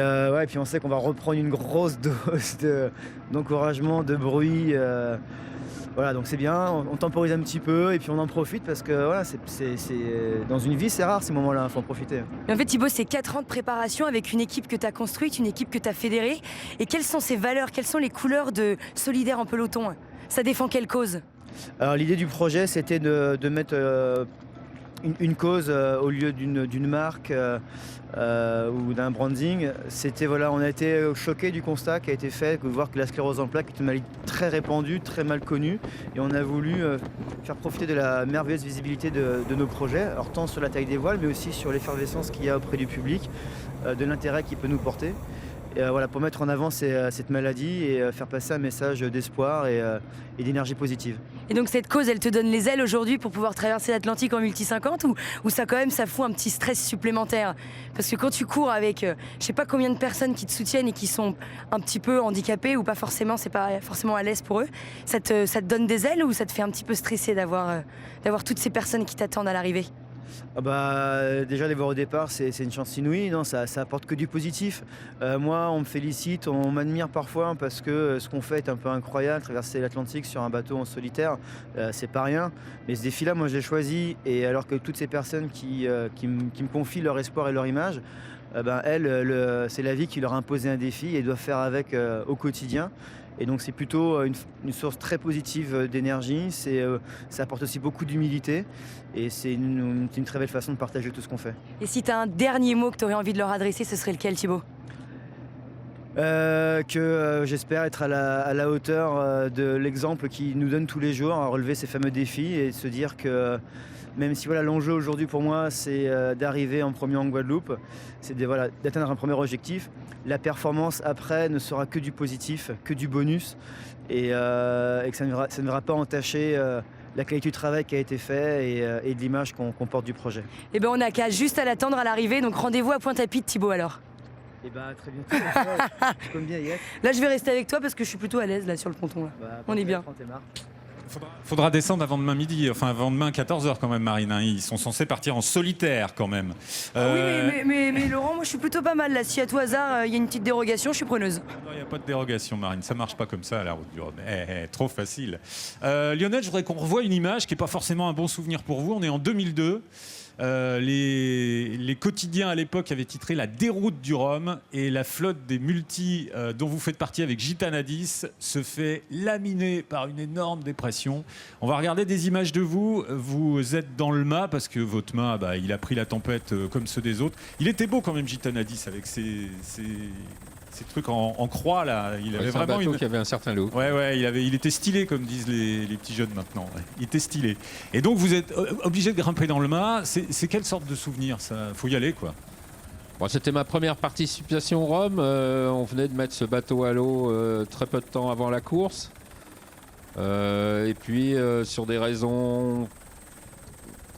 Speaker 10: puis on sait qu'on va reprendre une grosse dose d'encouragement, de bruit. Donc c'est bien, on temporise un petit peu et puis on en profite parce que dans une vie c'est rare ces moments-là, il faut en profiter.
Speaker 9: Mais en fait Thibaut, c'est 4 ans de préparation avec une équipe que tu as construite, une équipe que tu as fédérée. Et quelles sont ses valeurs, quelles sont les couleurs de Solidaire en peloton ? Ça défend quelle cause ?
Speaker 10: Alors l'idée du projet c'était de mettre une cause au lieu d'une marque ou d'un branding. C'était on a été choqués du constat qui a été fait, de voir que la sclérose en plaques est une maladie très répandue, très mal connue, et on a voulu faire profiter de la merveilleuse visibilité de nos projets, alors tant sur la taille des voiles mais aussi sur l'effervescence qu'il y a auprès du public, de l'intérêt qu'il peut nous porter. voilà, pour mettre en avant cette maladie et faire passer un message d'espoir et d'énergie positive.
Speaker 9: Et donc cette cause, elle te donne les ailes aujourd'hui pour pouvoir traverser l'Atlantique en multi 50 ou ça quand même ça fout un petit stress supplémentaire? Parce que quand tu cours avec je sais pas combien de personnes qui te soutiennent et qui sont un petit peu handicapées ou pas forcément, c'est pas forcément à l'aise pour eux, ça te donne des ailes ou ça te fait un petit peu stresser d'avoir toutes ces personnes qui t'attendent à l'arrivée?
Speaker 10: Déjà les voir au départ c'est une chance inouïe, non, ça apporte que du positif. Moi on me félicite, on m'admire parfois parce que ce qu'on fait est un peu incroyable, traverser l'Atlantique sur un bateau en solitaire, c'est pas rien. Mais ce défi là moi je l'ai choisi et alors que toutes ces personnes qui me confient leur espoir et leur image, elles, c'est la vie qui leur a imposé un défi et doivent faire avec au quotidien. Et donc c'est plutôt une source très positive d'énergie, ça apporte aussi beaucoup d'humilité et c'est une très belle façon de partager tout ce qu'on fait.
Speaker 9: Et si tu as un dernier mot que tu aurais envie de leur adresser, ce serait lequel, Thibaut?
Speaker 10: J'espère être à la hauteur de l'exemple qu'ils nous donnent tous les jours à relever ces fameux défis et de se dire que même si voilà, l'enjeu aujourd'hui pour moi c'est d'arriver en premier en Guadeloupe, c'est d'atteindre un premier objectif. La performance après ne sera que du positif, que du bonus et que ça ne verra pas entacher la qualité du travail qui a été fait et de l'image qu'on porte du projet.
Speaker 9: Eh ben on n'a qu'à juste à l'attendre à l'arrivée, donc rendez-vous à Pointe-à-Pitre, Thibaut alors.
Speaker 10: Eh ben très bientôt. Je compte bien y être.
Speaker 9: Là je vais rester avec toi parce que je suis plutôt à l'aise là sur le ponton là. On est bien.
Speaker 1: Faudra descendre avant demain midi, enfin avant demain 14h quand même, Marine. Hein. Ils sont censés partir en solitaire quand même.
Speaker 9: Oui, mais Laurent, moi je suis plutôt pas mal là. Si à tout hasard il y a une petite dérogation, je suis preneuse.
Speaker 1: Non, il n'y a pas de dérogation, Marine. Ça marche pas comme ça à la route du Rhum. Trop facile. Lionel, je voudrais qu'on revoie une image qui n'est pas forcément un bon souvenir pour vous. On est en 2002. Les quotidiens à l'époque avaient titré La déroute du Rhum et la flotte des multis dont vous faites partie avec Gitanadis se fait laminer par une énorme dépression. On va regarder des images de vous. Vous êtes dans le mât parce que votre mât, il a pris la tempête comme ceux des autres. Il était beau quand même, Gitanadis, avec ces trucs en croix là. Il avait vraiment
Speaker 2: qui avait un certain look.
Speaker 1: Ouais, il était stylé comme disent les petits jeunes maintenant. Ouais. Il était stylé. Et donc vous êtes obligé de grimper dans le mât. C'est quelle sorte de souvenir ça? Faut y aller quoi.
Speaker 2: Bon, c'était ma première participation au Rhum. On venait de mettre ce bateau à l'eau très peu de temps avant la course. Et puis sur des raisons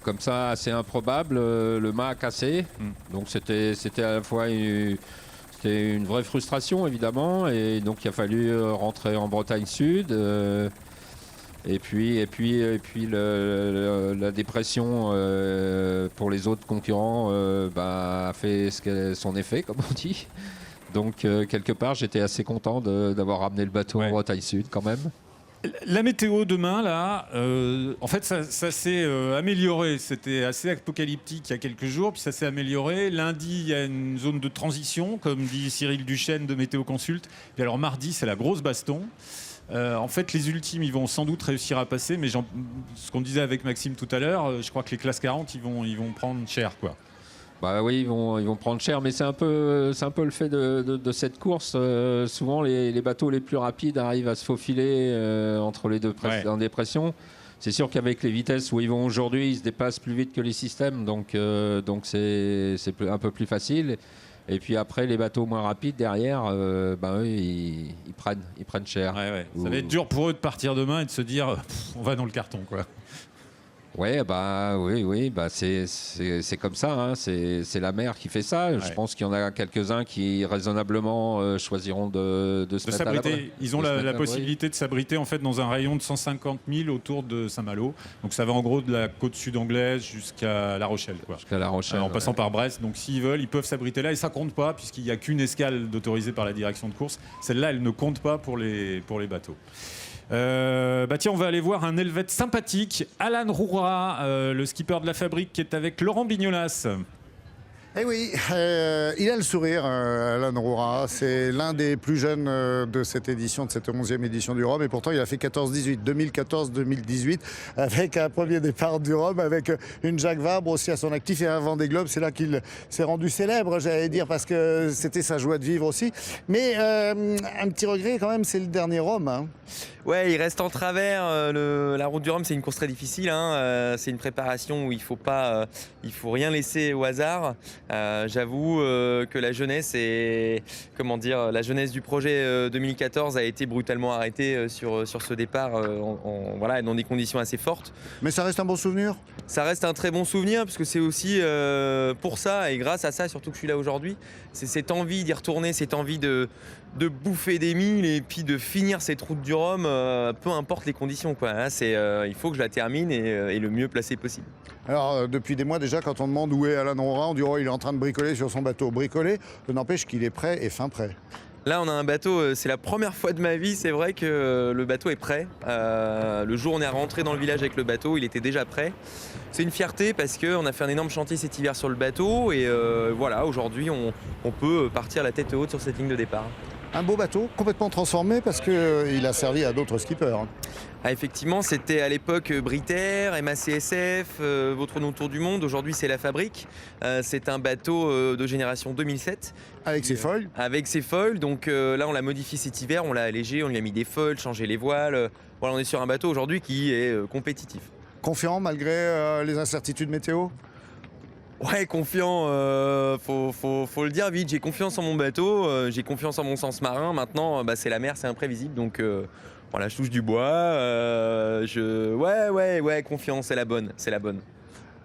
Speaker 2: comme ça assez improbables, le mât a cassé. Donc c'était à la fois c'était une vraie frustration évidemment et donc il a fallu rentrer en Bretagne Sud et puis la dépression pour les autres concurrents a fait son effet comme on dit. Donc quelque part j'étais assez content d'avoir ramené le bateau en Bretagne Sud quand même.
Speaker 1: La météo demain, là, en fait, ça s'est amélioré. C'était assez apocalyptique il y a quelques jours, puis ça s'est amélioré. Lundi, il y a une zone de transition, comme dit Cyril Duchesne de Météo Consult. Puis alors mardi, c'est la grosse baston. En fait, les ultimes, ils vont sans doute réussir à passer, mais ce qu'on disait avec Maxime tout à l'heure, je crois que les classes 40, ils vont prendre cher, quoi.
Speaker 2: Bah oui, ils vont prendre cher, mais c'est un peu le fait de cette course. Souvent, les bateaux les plus rapides arrivent à se faufiler entre les deux en dépression. C'est sûr qu'avec les vitesses où ils vont aujourd'hui, ils se dépassent plus vite que les systèmes, donc c'est un peu plus facile. Et puis après, les bateaux moins rapides derrière, eux, ils prennent cher.
Speaker 1: Ouais. Ça va être dur pour eux de partir demain et de se dire, on va dans le carton, quoi.
Speaker 2: Ouais, oui, c'est comme ça, hein. C'est la mer qui fait ça. Ouais. Je pense qu'il y en a quelques-uns qui raisonnablement choisiront de se mettre
Speaker 1: s'abriter.
Speaker 2: À l'abri.
Speaker 1: Ils ont la possibilité de s'abriter en fait dans un rayon de 150 000 autour de Saint-Malo. Donc ça va en gros de la côte sud anglaise jusqu'à La Rochelle, quoi.
Speaker 2: Jusqu'à La Rochelle,
Speaker 1: en passant par Brest. Donc s'ils veulent, ils peuvent s'abriter là et ça compte pas puisqu'il n'y a qu'une escale d'autorisée par la direction de course. Celle-là, elle ne compte pas pour les bateaux. Tiens, on va aller voir un Helvète sympathique, Alan Roura, le skipper de la fabrique qui est avec Laurent Bignolas.
Speaker 3: Eh oui, il a le sourire, Alan Roura. C'est l'un des plus jeunes de cette édition, de cette 11e édition du Rhum. Et pourtant, il a fait 14-18, 2014-2018, avec un premier départ du Rhum, avec une Jacques Vabre aussi à son actif et un Vendée Globe. C'est là qu'il s'est rendu célèbre, j'allais dire, parce que c'était sa joie de vivre aussi. Mais un petit regret quand même, c'est le dernier Rhum. Hein.
Speaker 16: Ouais, il reste en travers. La route du Rhum, c'est une course très difficile. Hein. C'est une préparation où il faut rien laisser au hasard. J'avoue que la jeunesse la jeunesse du projet 2014 a été brutalement arrêtée sur ce départ voilà, dans des conditions assez fortes.
Speaker 3: Mais ça reste un bon souvenir?
Speaker 16: Ça reste un très bon souvenir parce que c'est aussi pour ça et grâce à ça surtout que je suis là aujourd'hui. C'est cette envie d'y retourner, cette envie de bouffer des milles et puis de finir cette route du Rhum, peu importe les conditions, quoi. Là, il faut que je la termine et le mieux placé possible.
Speaker 3: Alors, depuis des mois déjà, quand on demande où est Alan Rora, on dit oh, il est en train de bricoler sur son bateau. Bricoler, n'empêche qu'il est prêt et fin prêt.
Speaker 16: Là, on a un bateau, c'est la première fois de ma vie, c'est vrai que le bateau est prêt. Le jour où on est rentré dans le village avec le bateau, il était déjà prêt. C'est une fierté parce qu'on a fait un énorme chantier cet hiver sur le bateau et voilà, aujourd'hui, on peut partir la tête haute sur cette ligne de départ.
Speaker 3: Un beau bateau, complètement transformé parce qu'il a servi à d'autres skippers.
Speaker 16: Ah, effectivement, c'était à l'époque Britair, MACSF, Votre Nom Tour du Monde. Aujourd'hui, c'est La Fabrique. C'est un bateau de génération 2007.
Speaker 3: Avec ses foils?
Speaker 16: Avec ses foils. Donc là, on l'a modifié cet hiver, on l'a allégé, on lui a mis des foils, changé les voiles. Voilà, on est sur un bateau aujourd'hui qui est compétitif.
Speaker 3: Confiant malgré les incertitudes météo?
Speaker 16: Ouais, confiant, faut le dire vite, j'ai confiance en mon bateau, j'ai confiance en mon sens marin. Maintenant, c'est la mer, c'est imprévisible, donc voilà, je touche du bois. Ouais, confiance, c'est la bonne.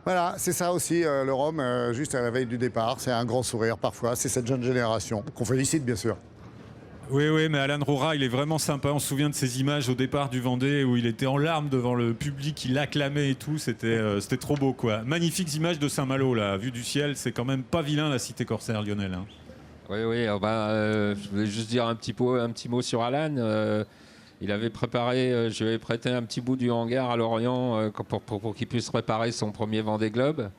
Speaker 3: Voilà, c'est ça aussi, le Rhum, juste à la veille du départ. C'est un grand sourire parfois, c'est cette jeune génération, qu'on félicite bien sûr.
Speaker 1: Oui, mais Alan Rora, il est vraiment sympa. On se souvient de ces images au départ du Vendée où il était en larmes devant le public, il l'acclamait et tout. C'était trop beau, quoi. Magnifiques images de Saint-Malo, là, vue du ciel. C'est quand même pas vilain, la cité corsaire, Lionel. Hein.
Speaker 2: Oui, je voulais juste dire un petit mot sur Alan. Il avait préparé, je lui avais prêté un petit bout du hangar à Lorient pour qu'il puisse préparer son premier Vendée Globe.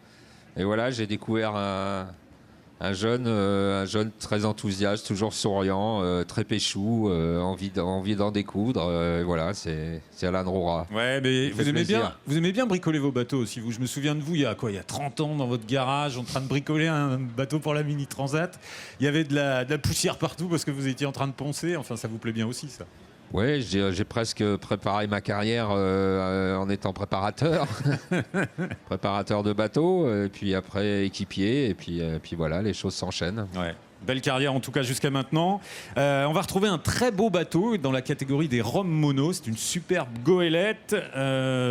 Speaker 2: Et voilà, j'ai découvert un jeune très enthousiaste, toujours souriant, très péchou, envie d'en découdre. Voilà, c'est Alan Rora.
Speaker 1: Ouais, mais vous aimez bien bricoler vos bateaux aussi. Je me souviens de vous, il y a 30 ans, dans votre garage, en train de bricoler un bateau pour la Mini Transat. Il y avait de la poussière partout parce que vous étiez en train de poncer. Enfin, ça vous plaît bien aussi, ça?
Speaker 2: Oui, j'ai presque préparé ma carrière en étant préparateur, préparateur de bateau, et puis après équipier, et puis voilà, les choses s'enchaînent.
Speaker 1: Ouais. Belle carrière en tout cas jusqu'à maintenant. On va retrouver un très beau bateau dans la catégorie des Rhum Mono. C'est une superbe goélette,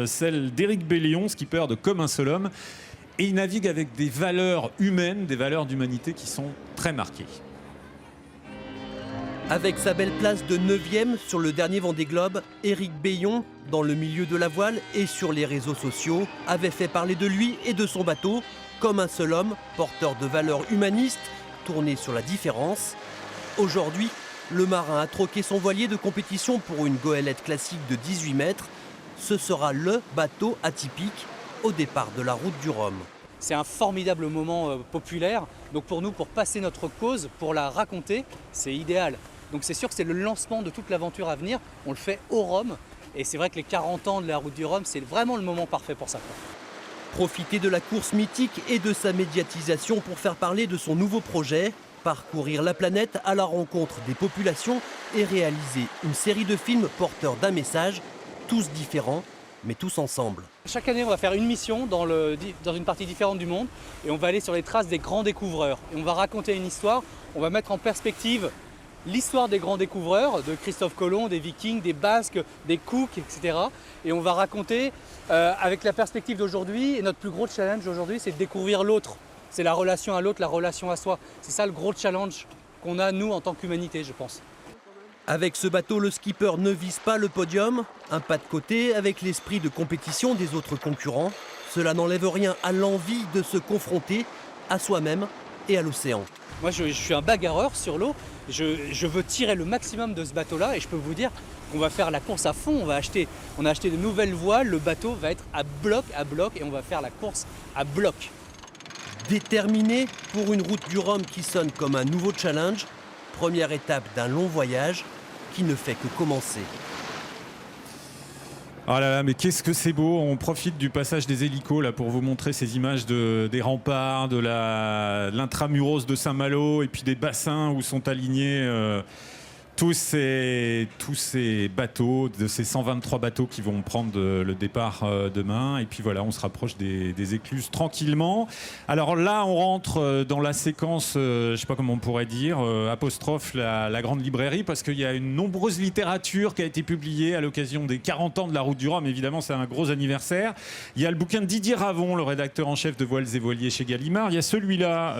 Speaker 1: celle d'Éric Bellion, skipper de Comme un seul homme. Et il navigue avec des valeurs humaines, des valeurs d'humanité qui sont très marquées.
Speaker 17: Avec sa belle place de 9e sur le dernier Vendée Globe, Éric Bellion, dans le milieu de la voile et sur les réseaux sociaux, avait fait parler de lui et de son bateau comme un seul homme, porteur de valeurs humanistes, tourné sur la différence. Aujourd'hui, le marin a troqué son voilier de compétition pour une goélette classique de 18 mètres. Ce sera le bateau atypique au départ de la route du Rhum.
Speaker 18: C'est un formidable moment populaire. Donc pour nous, pour passer notre cause, pour la raconter, c'est idéal. Donc c'est sûr que c'est le lancement de toute l'aventure à venir. On le fait au Rhum. Et c'est vrai que les 40 ans de la route du Rhum, c'est vraiment le moment parfait pour ça.
Speaker 17: Profiter de la course mythique et de sa médiatisation pour faire parler de son nouveau projet. Parcourir la planète à la rencontre des populations et réaliser une série de films porteurs d'un message, tous différents, mais tous ensemble.
Speaker 18: Chaque année, on va faire une mission dans une partie différente du monde et on va aller sur les traces des grands découvreurs. Et on va raconter une histoire, on va mettre en perspective l'histoire des grands découvreurs, de Christophe Colomb, des Vikings, des Basques, des Cooks, etc. Et on va raconter avec la perspective d'aujourd'hui. Et notre plus gros challenge aujourd'hui, c'est de découvrir l'autre. C'est la relation à l'autre, la relation à soi. C'est ça le gros challenge qu'on a, nous, en tant qu'humanité, je pense.
Speaker 17: Avec ce bateau, le skipper ne vise pas le podium. Un pas de côté avec l'esprit de compétition des autres concurrents. Cela n'enlève rien à l'envie de se confronter à soi-même et à l'océan.
Speaker 18: Moi, je suis un bagarreur sur l'eau. Je veux tirer le maximum de ce bateau-là et je peux vous dire qu'on va faire la course à fond. On a acheté de nouvelles voiles. Le bateau va être à bloc et on va faire la course à bloc.
Speaker 17: Déterminé pour une route du Rhum qui sonne comme un nouveau challenge, première étape d'un long voyage qui ne fait que commencer.
Speaker 1: Oh là là, mais qu'est-ce que c'est beau. On profite du passage des hélicos là, pour vous montrer ces images des remparts, de l'intramuros de Saint-Malo et puis des bassins où sont alignés tous ces bateaux, de ces 123 bateaux qui vont prendre le départ demain. Et puis voilà, on se rapproche des écluses tranquillement. Alors là, on rentre dans la séquence, je ne sais pas comment on pourrait dire, apostrophe la grande librairie, parce qu'il y a une nombreuse littérature qui a été publiée à l'occasion des 40 ans de la Route du Rhum. Évidemment, c'est un gros anniversaire. Il y a le bouquin de Didier Ravon, le rédacteur en chef de Voiles et Voiliers chez Gallimard. Il y a celui-là,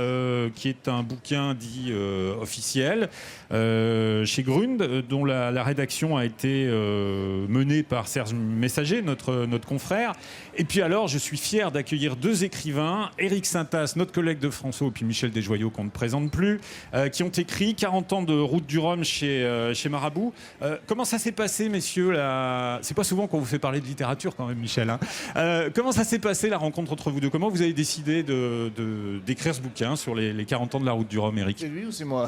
Speaker 1: qui est un bouquin dit officiel, chez Grund, dont la rédaction a été menée par Serge Messager, notre confrère. Et puis alors, je suis fier d'accueillir 2 écrivains, Éric Saintas, notre collègue de François, puis Michel Desjoyaux, qu'on ne présente plus, qui ont écrit 40 ans de Route du Rhum chez Marabout. Comment ça s'est passé, messieurs C'est pas souvent qu'on vous fait parler de littérature quand même, Michel. Hein. Comment ça s'est passé, la rencontre entre vous deux? Comment vous avez décidé d'écrire ce bouquin sur les 40 ans de la Route du Rhum, Éric?
Speaker 19: C'est lui ou c'est moi?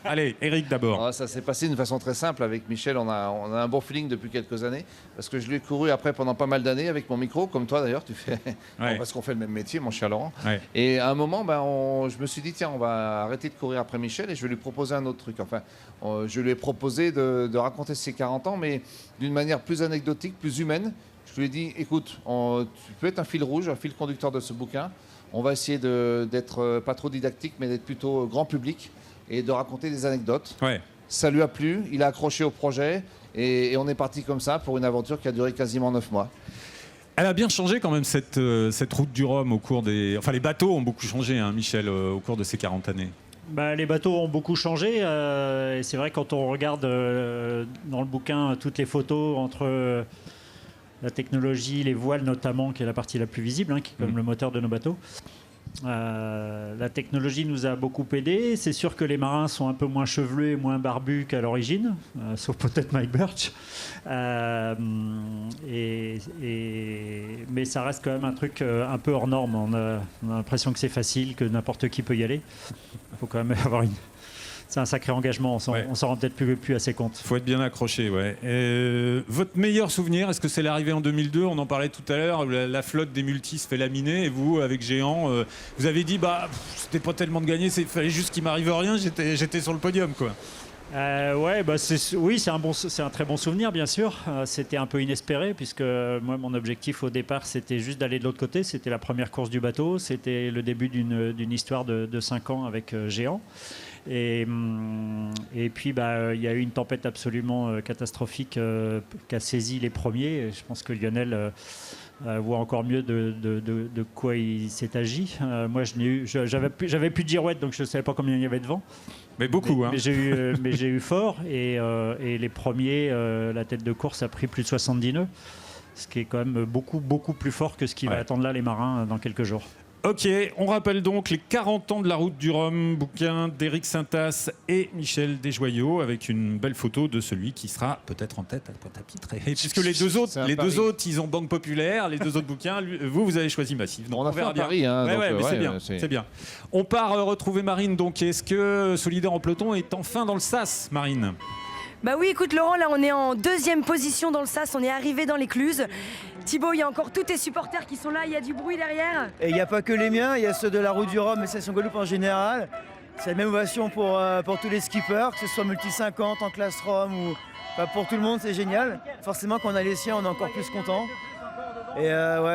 Speaker 1: Allez, Éric d'abord.
Speaker 19: Ça s'est passé d'une façon très simple. Avec Michel, on a un bon feeling depuis quelques années, parce que je lui ai couru après pendant pas mal d'années avec mon micro, comme toi d'ailleurs, tu fais, parce qu'on fait le même métier, mon cher Laurent. Ouais. Et à un moment, je me suis dit, tiens, on va arrêter de courir après Michel et je vais lui proposer un autre truc. Enfin, je lui ai proposé de raconter ses 40 ans, mais d'une manière plus anecdotique, plus humaine. Je lui ai dit, écoute, tu peux être un fil rouge, un fil conducteur de ce bouquin. On va essayer d'être pas trop didactique, mais d'être plutôt grand public et de raconter des anecdotes. Ouais. Ça lui a plu, il a accroché au projet et on est parti comme ça pour une aventure qui a duré quasiment 9 mois.
Speaker 1: Elle a bien changé quand même cette Route du Rhum au cours des... Enfin, les bateaux ont beaucoup changé, hein, Michel, au cours de ces 40 années.
Speaker 20: Les bateaux ont beaucoup changé. Et c'est vrai, quand on regarde dans le bouquin toutes les photos entre la technologie, les voiles notamment, qui est la partie la plus visible, hein, qui est comme le moteur de nos bateaux. La technologie nous a beaucoup aidé. C'est sûr que les marins sont un peu moins chevelus et moins barbus qu'à l'origine, sauf peut-être Mike Birch. Mais ça reste quand même un truc un peu hors norme. On a l'impression que c'est facile, que n'importe qui peut y aller. Il faut quand même avoir c'est un sacré engagement, on s'en rend peut-être plus assez compte.
Speaker 1: Il faut être bien accroché, ouais. Votre meilleur souvenir, est-ce que c'est l'arrivée en 2002? On en parlait tout à l'heure, la flotte des multis se fait laminer, et vous, avec Géant, vous avez dit, c'était pas tellement de gagner, il fallait juste qu'il m'arrive rien, j'étais sur le podium, quoi.
Speaker 20: Oui, c'est un très bon souvenir, bien sûr. C'était un peu inespéré, puisque moi, mon objectif au départ, c'était juste d'aller de l'autre côté. C'était la première course du bateau, c'était le début d'une histoire de 5 ans avec Géant. Et puis, il y a eu une tempête absolument catastrophique qui a saisi les premiers. Je pense que Lionel voit encore mieux de quoi il s'est agi. Moi, j'avais plus de girouette, donc je ne savais pas combien il y avait de vent.
Speaker 1: Mais beaucoup, hein.
Speaker 20: Mais j'ai eu fort. Et les premiers, la tête de course a pris plus de 70 nœuds, ce qui est quand même beaucoup, beaucoup plus fort que ce qui va attendre là les marins dans quelques jours.
Speaker 1: Ok, on rappelle donc les 40 ans de la Route du Rhum, bouquin d'Éric Saintas et Michel Desjoyaux, avec une belle photo de celui qui sera peut-être en tête à Pointe-à-Pitre. Puisque les deux autres, ils ont Banque Populaire, les 2 autres bouquins, vous avez choisi Massif. Donc
Speaker 19: on a fait un pari, hein.
Speaker 1: C'est bien. On part retrouver Marine. Donc, est-ce que Solidaire en peloton est enfin dans le sas, Marine?
Speaker 9: Oui, écoute Laurent, là on est en 2e position dans le sas, on est arrivé dans l'écluse. Thibaut, il y a encore tous tes supporters qui sont là, il y a du bruit derrière.
Speaker 10: Et il n'y a pas que les miens, il y a ceux de la Route du Rhum et Station Guadeloupe en général. C'est la même ovation pour tous les skippers, que ce soit multi 50 en classe Rhum ou pour tout le monde, c'est génial. Forcément, quand on a les siens, on est encore plus content. Et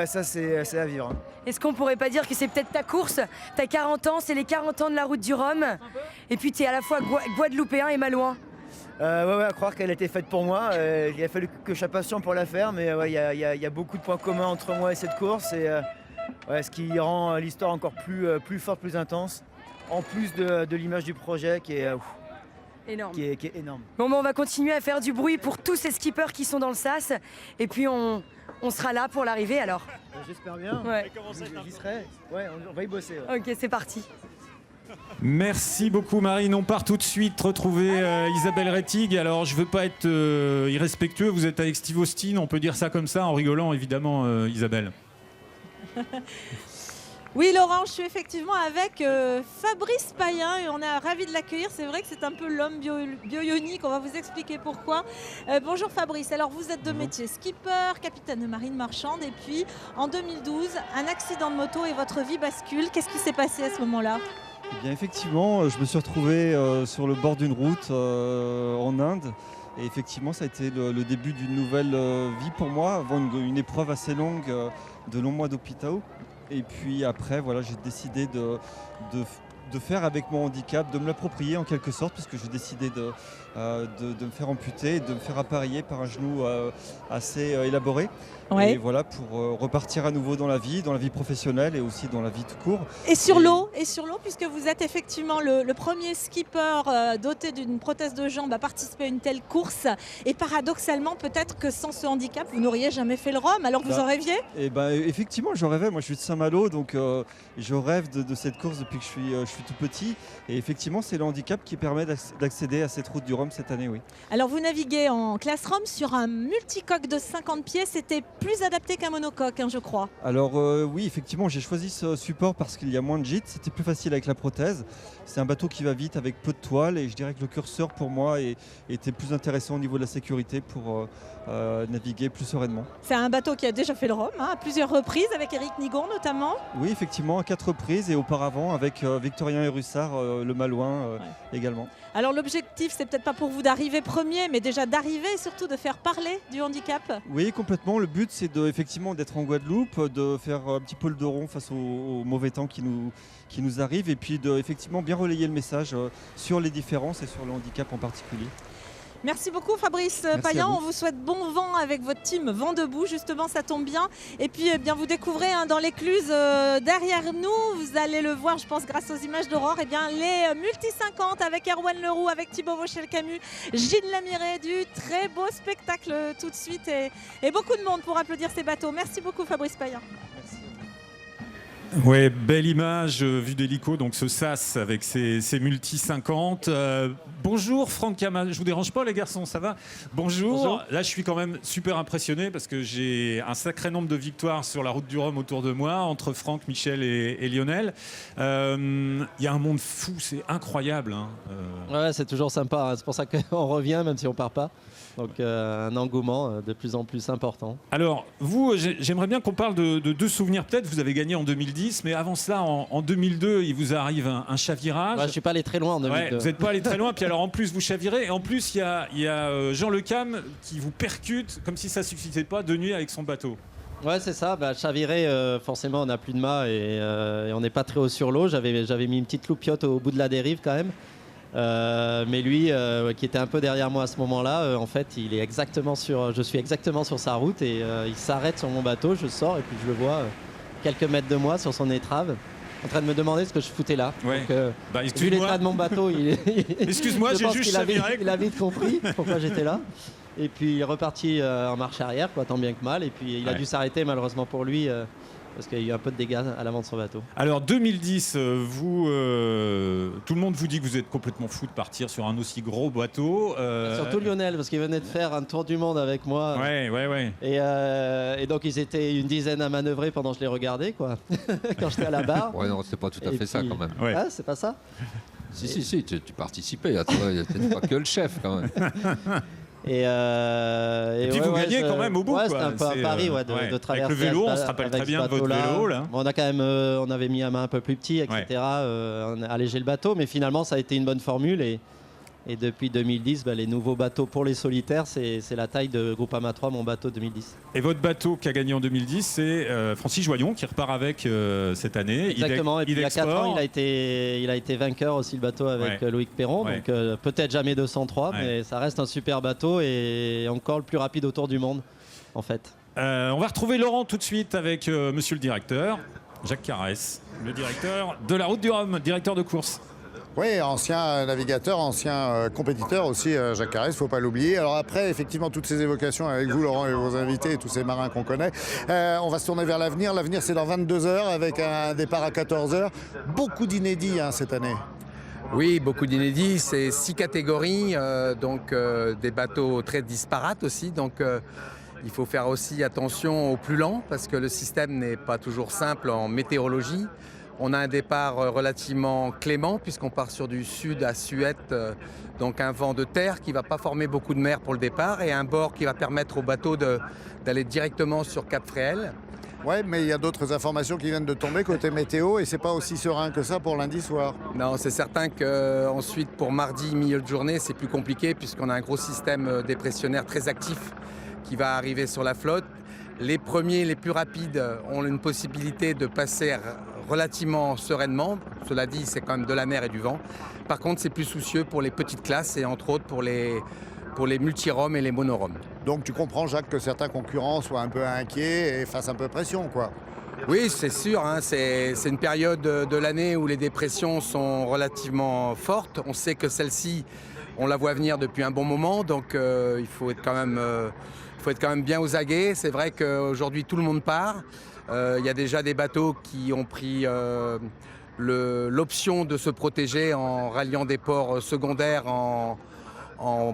Speaker 10: ça c'est à vivre.
Speaker 9: Est-ce qu'on pourrait pas dire que c'est peut-être ta course? T'as 40 ans, c'est les 40 ans de la Route du Rhum. Et puis t'es à la fois guadeloupéen et malouin.
Speaker 10: À croire qu'elle a été faite pour moi. Il a fallu que je sois patient pour la faire, mais il y a beaucoup de points communs entre moi et cette course. Et ce qui rend l'histoire encore plus forte, plus intense. En plus de l'image du projet qui est
Speaker 9: énorme.
Speaker 10: Qui est énorme.
Speaker 9: Bon, on va continuer à faire du bruit pour tous ces skippers qui sont dans le sas. Et puis on sera là pour l'arrivée alors.
Speaker 10: J'espère bien.
Speaker 9: Ouais.
Speaker 10: J'y serai. On va y bosser.
Speaker 9: Ok, c'est parti.
Speaker 1: Merci beaucoup Marine, on part tout de suite retrouver Isabelle Rettig. Alors je veux pas être irrespectueux, vous êtes avec Steve Austin, on peut dire ça comme ça en rigolant évidemment Isabelle.
Speaker 4: Oui Laurent, je suis effectivement avec Fabrice Payen et on est ravis de l'accueillir. C'est vrai que c'est un peu l'homme bio-ionique, on va vous expliquer pourquoi. Bonjour Fabrice, alors vous êtes de métier skipper, capitaine de marine marchande et puis en 2012, un accident de moto et votre vie bascule. Qu'est-ce qui s'est passé à ce moment-là ?
Speaker 21: Eh bien, effectivement, je me suis retrouvé sur le bord d'une route en Inde. Et effectivement, ça a été le début d'une nouvelle vie pour moi, avant une épreuve assez longue de longs mois d'hôpital. Et puis après, voilà, j'ai décidé de faire avec mon handicap, de me l'approprier en quelque sorte, puisque j'ai décidé de me faire amputer, de me faire appareiller par un genou assez élaboré.
Speaker 4: Ouais.
Speaker 21: Et voilà, pour repartir à nouveau dans la vie professionnelle et aussi dans la vie tout court.
Speaker 4: Et sur l'eau, puisque vous êtes effectivement le premier skipper doté d'une prothèse de jambe à participer à une telle course. Et paradoxalement, peut-être que sans ce handicap, vous n'auriez jamais fait le Rhum, alors que vous en rêviez.
Speaker 21: Et effectivement, j'en rêvais. Moi, je suis de Saint-Malo, donc je rêve de cette course depuis que je suis tout petit. Et effectivement, c'est le handicap qui permet d'accéder à cette route du Rhum cette année, oui.
Speaker 4: Alors, vous naviguez en classe Rhum sur un multicoque de 50 pieds. C'était plus adapté qu'un monocoque, je crois.
Speaker 21: Alors oui, effectivement, j'ai choisi ce support parce qu'il y a moins de gîtes. C'était plus facile avec la prothèse. C'est un bateau qui va vite avec peu de toile et je dirais que le curseur pour moi était plus intéressant au niveau de la sécurité pour naviguer plus sereinement.
Speaker 4: C'est un bateau qui a déjà fait le Rhum à plusieurs reprises avec Éric Nigon notamment.
Speaker 21: Oui, effectivement, à 4 reprises et auparavant avec Victorien et Russard, le Malouin également.
Speaker 4: Alors l'objectif, c'est peut-être pas pour vous d'arriver premier, mais déjà d'arriver et surtout de faire parler du handicap.
Speaker 21: Oui, complètement. Le but, c'est effectivement d'être en Guadeloupe, de faire un petit peu le dos rond face au mauvais temps qui nous arrive et puis de effectivement bien relayer le message sur les différences et sur le handicap en particulier.
Speaker 4: Merci beaucoup Fabrice Payan, on vous souhaite bon vent avec votre team Vent debout, justement ça tombe bien. Et puis bien vous découvrez dans l'écluse derrière nous, vous allez le voir je pense grâce aux images d'Aurore, et bien les multi 50 avec Erwan Leroux, avec Thibaut Vauchel-Camus, Gilles Lamiré, du très beau spectacle tout de suite et beaucoup de monde pour applaudir ces bateaux. Merci beaucoup Fabrice Payan.
Speaker 1: Ouais, belle image vue d'hélico, donc ce SAS avec ses multi 50. Bonjour Franck Kamal, je vous dérange pas les garçons, ça va? Bonjour. Là je suis quand même super impressionné parce que j'ai un sacré nombre de victoires sur la route du Rhum autour de moi, entre Franck, Michel et Lionel. Il y a un monde fou, c'est incroyable.
Speaker 22: Ouais, c'est toujours sympa, c'est pour ça qu'on revient même si on part pas. Donc un engouement de plus en plus important.
Speaker 1: Alors, vous, j'aimerais bien qu'on parle de deux souvenirs. Peut-être vous avez gagné en 2010, mais avant cela, en 2002, il vous arrive un chavirage.
Speaker 22: Je ne suis pas allé très loin en 2002.
Speaker 1: Ouais, vous n'êtes pas allé très loin, puis alors en plus vous chavirez, et en plus il y a Jean Le Cam qui vous percute, comme si ça ne suffisait pas, de nuit avec son bateau.
Speaker 22: Ouais, c'est ça. Chavirer, forcément, on n'a plus de mât et on n'est pas très haut sur l'eau. J'avais mis une petite loupiote au bout de la dérive quand même. Mais lui, qui était un peu derrière moi à ce moment-là, en fait, je suis exactement sur sa route et il s'arrête sur mon bateau, je sors et puis je le vois quelques mètres de moi sur son étrave, en train de me demander ce que je foutais là.
Speaker 1: Ouais.
Speaker 22: Donc, vu l'état de mon bateau,
Speaker 1: excuse-moi, j'ai juste chaviré.
Speaker 22: Il a vite compris pourquoi j'étais là. Et puis il est reparti en marche arrière, tant bien que mal. Et puis il a dû s'arrêter malheureusement pour lui. Parce qu'il y a eu un peu de dégâts à l'avant de son bateau.
Speaker 1: Alors 2010, tout le monde vous dit que vous êtes complètement fou de partir sur un aussi gros bateau.
Speaker 22: Surtout Lionel, parce qu'il venait de faire un tour du monde avec moi.
Speaker 1: Ouais.
Speaker 22: Et donc ils étaient une dizaine à manœuvrer pendant que je les regardais, quand j'étais à la barre.
Speaker 2: Ouais, non, c'est pas tout à fait ça quand même.
Speaker 22: Ouais. Ah, c'est pas ça?
Speaker 2: Si, tu participais. Il n'y a peut-être pas que le chef quand même.
Speaker 1: Et puis vous gagnez quand même au bout.
Speaker 22: C'était un peu un pari de traverser.
Speaker 1: Avec le vélo, on se rappelle très bien de votre vélo. Là.
Speaker 22: On a quand même, on avait mis un main un peu plus petit, etc. On a allégé le bateau, mais finalement ça a été une bonne formule. Et depuis 2010, les nouveaux bateaux pour les solitaires, c'est la taille de Groupama 3, mon bateau 2010.
Speaker 1: Et votre bateau qui a gagné en 2010, c'est Francis Joyon qui repart avec cette année.
Speaker 22: Exactement, et puis il y a 4 ans, il a été vainqueur aussi le bateau avec Loïc Perron. Donc peut-être jamais 203, mais ça reste un super bateau et encore le plus rapide autour du monde, en fait.
Speaker 1: On va retrouver Laurent tout de suite avec monsieur le directeur, Jacques Carès, le directeur de la route du Rhum, directeur de course.
Speaker 3: Oui, ancien navigateur, ancien compétiteur aussi, Jacques Carès, il ne faut pas l'oublier. Alors après, effectivement, toutes ces évocations avec vous, Laurent, et vos invités, et tous ces marins qu'on connaît, on va se tourner vers l'avenir. L'avenir, c'est dans 22 heures, avec un départ à 14 heures. Beaucoup d'inédits cette année.
Speaker 23: Oui, beaucoup d'inédits. C'est 6 catégories, donc des bateaux très disparates aussi. Donc il faut faire aussi attention aux plus lents, parce que le système n'est pas toujours simple en météorologie. On a un départ relativement clément puisqu'on part sur du sud à Suette, donc un vent de terre qui ne va pas former beaucoup de mer pour le départ et un bord qui va permettre au bateau d'aller directement sur Cap Fréhel.
Speaker 3: Ouais, mais il y a d'autres informations qui viennent de tomber côté météo et c'est pas aussi serein que ça pour lundi soir.
Speaker 23: Non, c'est certain qu'ensuite pour mardi, milieu de journée, c'est plus compliqué puisqu'on a un gros système dépressionnaire très actif qui va arriver sur la flotte. Les premiers, les plus rapides, ont une possibilité de passer relativement sereinement. Cela dit, c'est quand même de la mer et du vent. Par contre, c'est plus soucieux pour les petites classes et entre autres pour les multiroms et les monoroms.
Speaker 3: Donc tu comprends, Jacques, que certains concurrents soient un peu inquiets et fassent un peu pression, quoi.
Speaker 23: Oui, c'est sûr, hein, c'est une période de l'année où les dépressions sont relativement fortes. On sait que celle-ci, on la voit venir depuis un bon moment, donc il faut être quand même bien aux aguets. C'est vrai qu'aujourd'hui, tout le monde part. Il y a déjà des bateaux qui ont pris l'option de se protéger en ralliant des ports secondaires en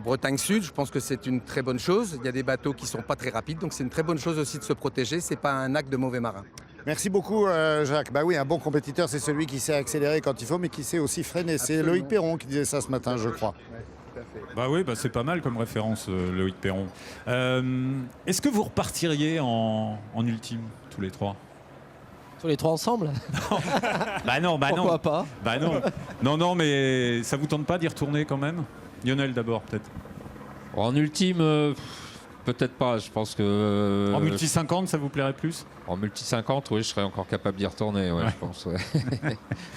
Speaker 23: Bretagne Sud. Je pense que c'est une très bonne chose. Il y a des bateaux qui ne sont pas très rapides, donc c'est une très bonne chose aussi de se protéger. Ce n'est pas un acte de mauvais marin.
Speaker 3: Merci beaucoup, Jacques. Bah oui, un bon compétiteur, c'est celui qui sait accélérer quand il faut, mais qui sait aussi freiner. C'est Loïc Perron qui disait ça ce matin, je crois.
Speaker 1: Bah oui, c'est pas mal comme référence, Loïc Perron. Est-ce que vous repartiriez en ultime, tous les trois?
Speaker 22: Tous les trois ensemble?
Speaker 1: Bah non.
Speaker 22: Pourquoi pas?
Speaker 1: Bah non. Non, mais ça vous tente pas d'y retourner quand même? Lionel d'abord, peut-être.
Speaker 2: En ultime, peut-être pas. Je pense que.
Speaker 1: En multi 50, ça vous plairait plus?
Speaker 2: En multi 50, oui, je serais encore capable d'y retourner, ouais. Je pense. Ouais.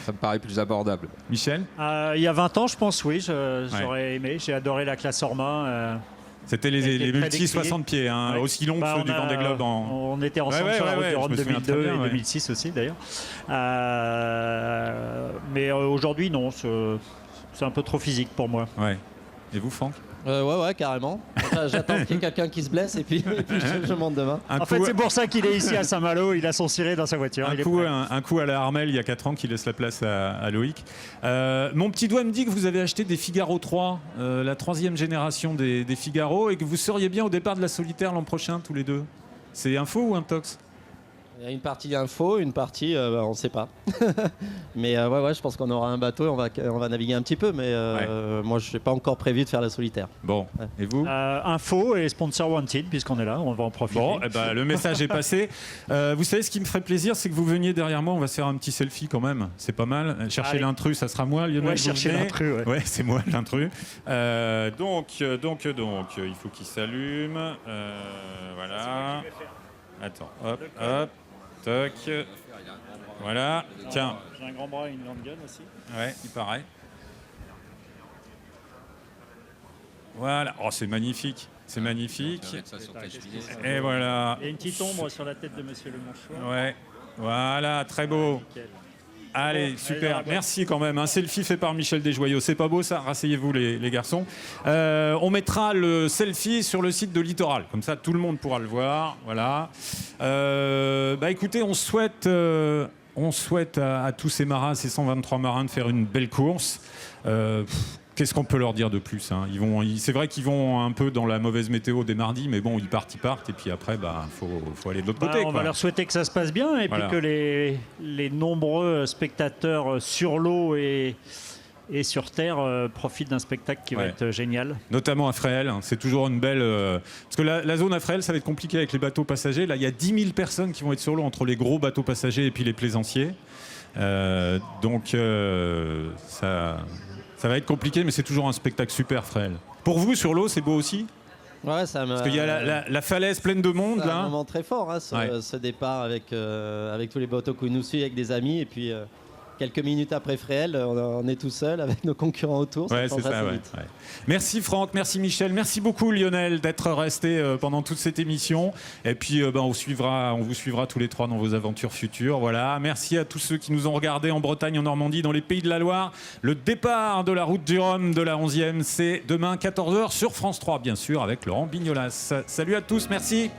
Speaker 2: Ça me paraît plus abordable.
Speaker 1: Michel?
Speaker 20: Il y a 20 ans, je pense, oui, j'aurais aimé. J'ai adoré la classe Orma.
Speaker 1: C'était les multi 60 pieds, hein, aussi longs que ceux du Vendée Globe.
Speaker 20: On était ensemble sur la route du Rhum 2002 et 2006 aussi, d'ailleurs. Mais aujourd'hui, non, c'est un peu trop physique pour moi.
Speaker 1: Ouais. Et vous, Franck?
Speaker 22: Ouais, carrément. J'attends qu'il y ait quelqu'un qui se blesse et puis je monte demain.
Speaker 20: En fait, c'est pour ça qu'il est ici à Saint-Malo. Il a son ciré dans sa voiture.
Speaker 1: Un coup à la Harmel il y a 4 ans qui laisse la place à Loïc. Mon petit doigt me dit que vous avez acheté des Figaro 3, la 3e génération des Figaro, et que vous seriez bien au départ de la solitaire l'an prochain, tous les deux. C'est info ou intox?
Speaker 22: Il y a une partie info, une partie on ne sait pas. Mais ouais, je pense qu'on aura un bateau et on va naviguer un petit peu. Mais moi, je n'ai pas encore prévu de faire la solitaire.
Speaker 1: Bon, et vous?
Speaker 20: Info et sponsor wanted, puisqu'on est là, on va en profiter.
Speaker 1: Bon, le message est passé. Vous savez, ce qui me ferait plaisir, c'est que vous veniez derrière moi. On va se faire un petit selfie quand même. C'est pas mal. Chercher l'intrus, ça sera moi. Lionel,
Speaker 20: chercher l'intrus.
Speaker 1: Ouais, c'est moi l'intrus. Donc, il faut qu'il s'allume. Voilà. Attends, hop. Toc. Voilà. Tiens.
Speaker 20: J'ai un grand bras et une grande gun aussi.
Speaker 1: Ouais, il paraît. Voilà. Oh, c'est magnifique. C'est magnifique. Et voilà.
Speaker 20: Et une petite ombre sur la tête de Monsieur le Monchois.
Speaker 1: Ouais. Voilà, très beau.
Speaker 20: Nickel.
Speaker 1: Allez, super. Merci quand même. Un selfie fait par Michel Desjoyaux. C'est pas beau ça? Rasseyez-vous les garçons. On mettra le selfie sur le site de Littoral. Comme ça, tout le monde pourra le voir. Voilà. Écoutez, on souhaite à tous ces marins, ces 123 marins, de faire une belle course. Qu'est-ce qu'on peut leur dire de plus, hein? C'est vrai qu'ils vont un peu dans la mauvaise météo des mardis, mais bon, ils partent, et puis après, faut aller de l'autre côté.
Speaker 20: On va leur souhaiter que ça se passe bien, et puis que les nombreux spectateurs sur l'eau et sur terre profitent d'un spectacle qui va être génial.
Speaker 1: Notamment à Fréhel, hein. C'est toujours une belle... Parce que la zone à Fréhel, ça va être compliqué avec les bateaux passagers. Là, il y a 10 000 personnes qui vont être sur l'eau entre les gros bateaux passagers et puis les plaisanciers. Ça va être compliqué, mais c'est toujours un spectacle super, Fréhel. Pour vous, sur l'eau, c'est beau aussi?
Speaker 22: Ouais,
Speaker 1: Parce qu'il y a la falaise pleine de monde, là.
Speaker 22: C'est un moment très fort, hein, ce départ avec tous les bateaux qui nous suivent, avec des amis, et puis quelques minutes après Fréhel, on est tout seul avec nos concurrents autour.
Speaker 1: Ouais, c'est ça, ouais. Merci Franck, merci Michel, merci beaucoup Lionel d'être resté pendant toute cette émission. Et puis on vous suivra tous les trois dans vos aventures futures. Voilà. Merci à tous ceux qui nous ont regardés en Bretagne, en Normandie, dans les Pays de la Loire. Le départ de la route du Rhum de la 11e, c'est demain 14h sur France 3, bien sûr, avec Laurent Bignolas. Salut à tous, merci.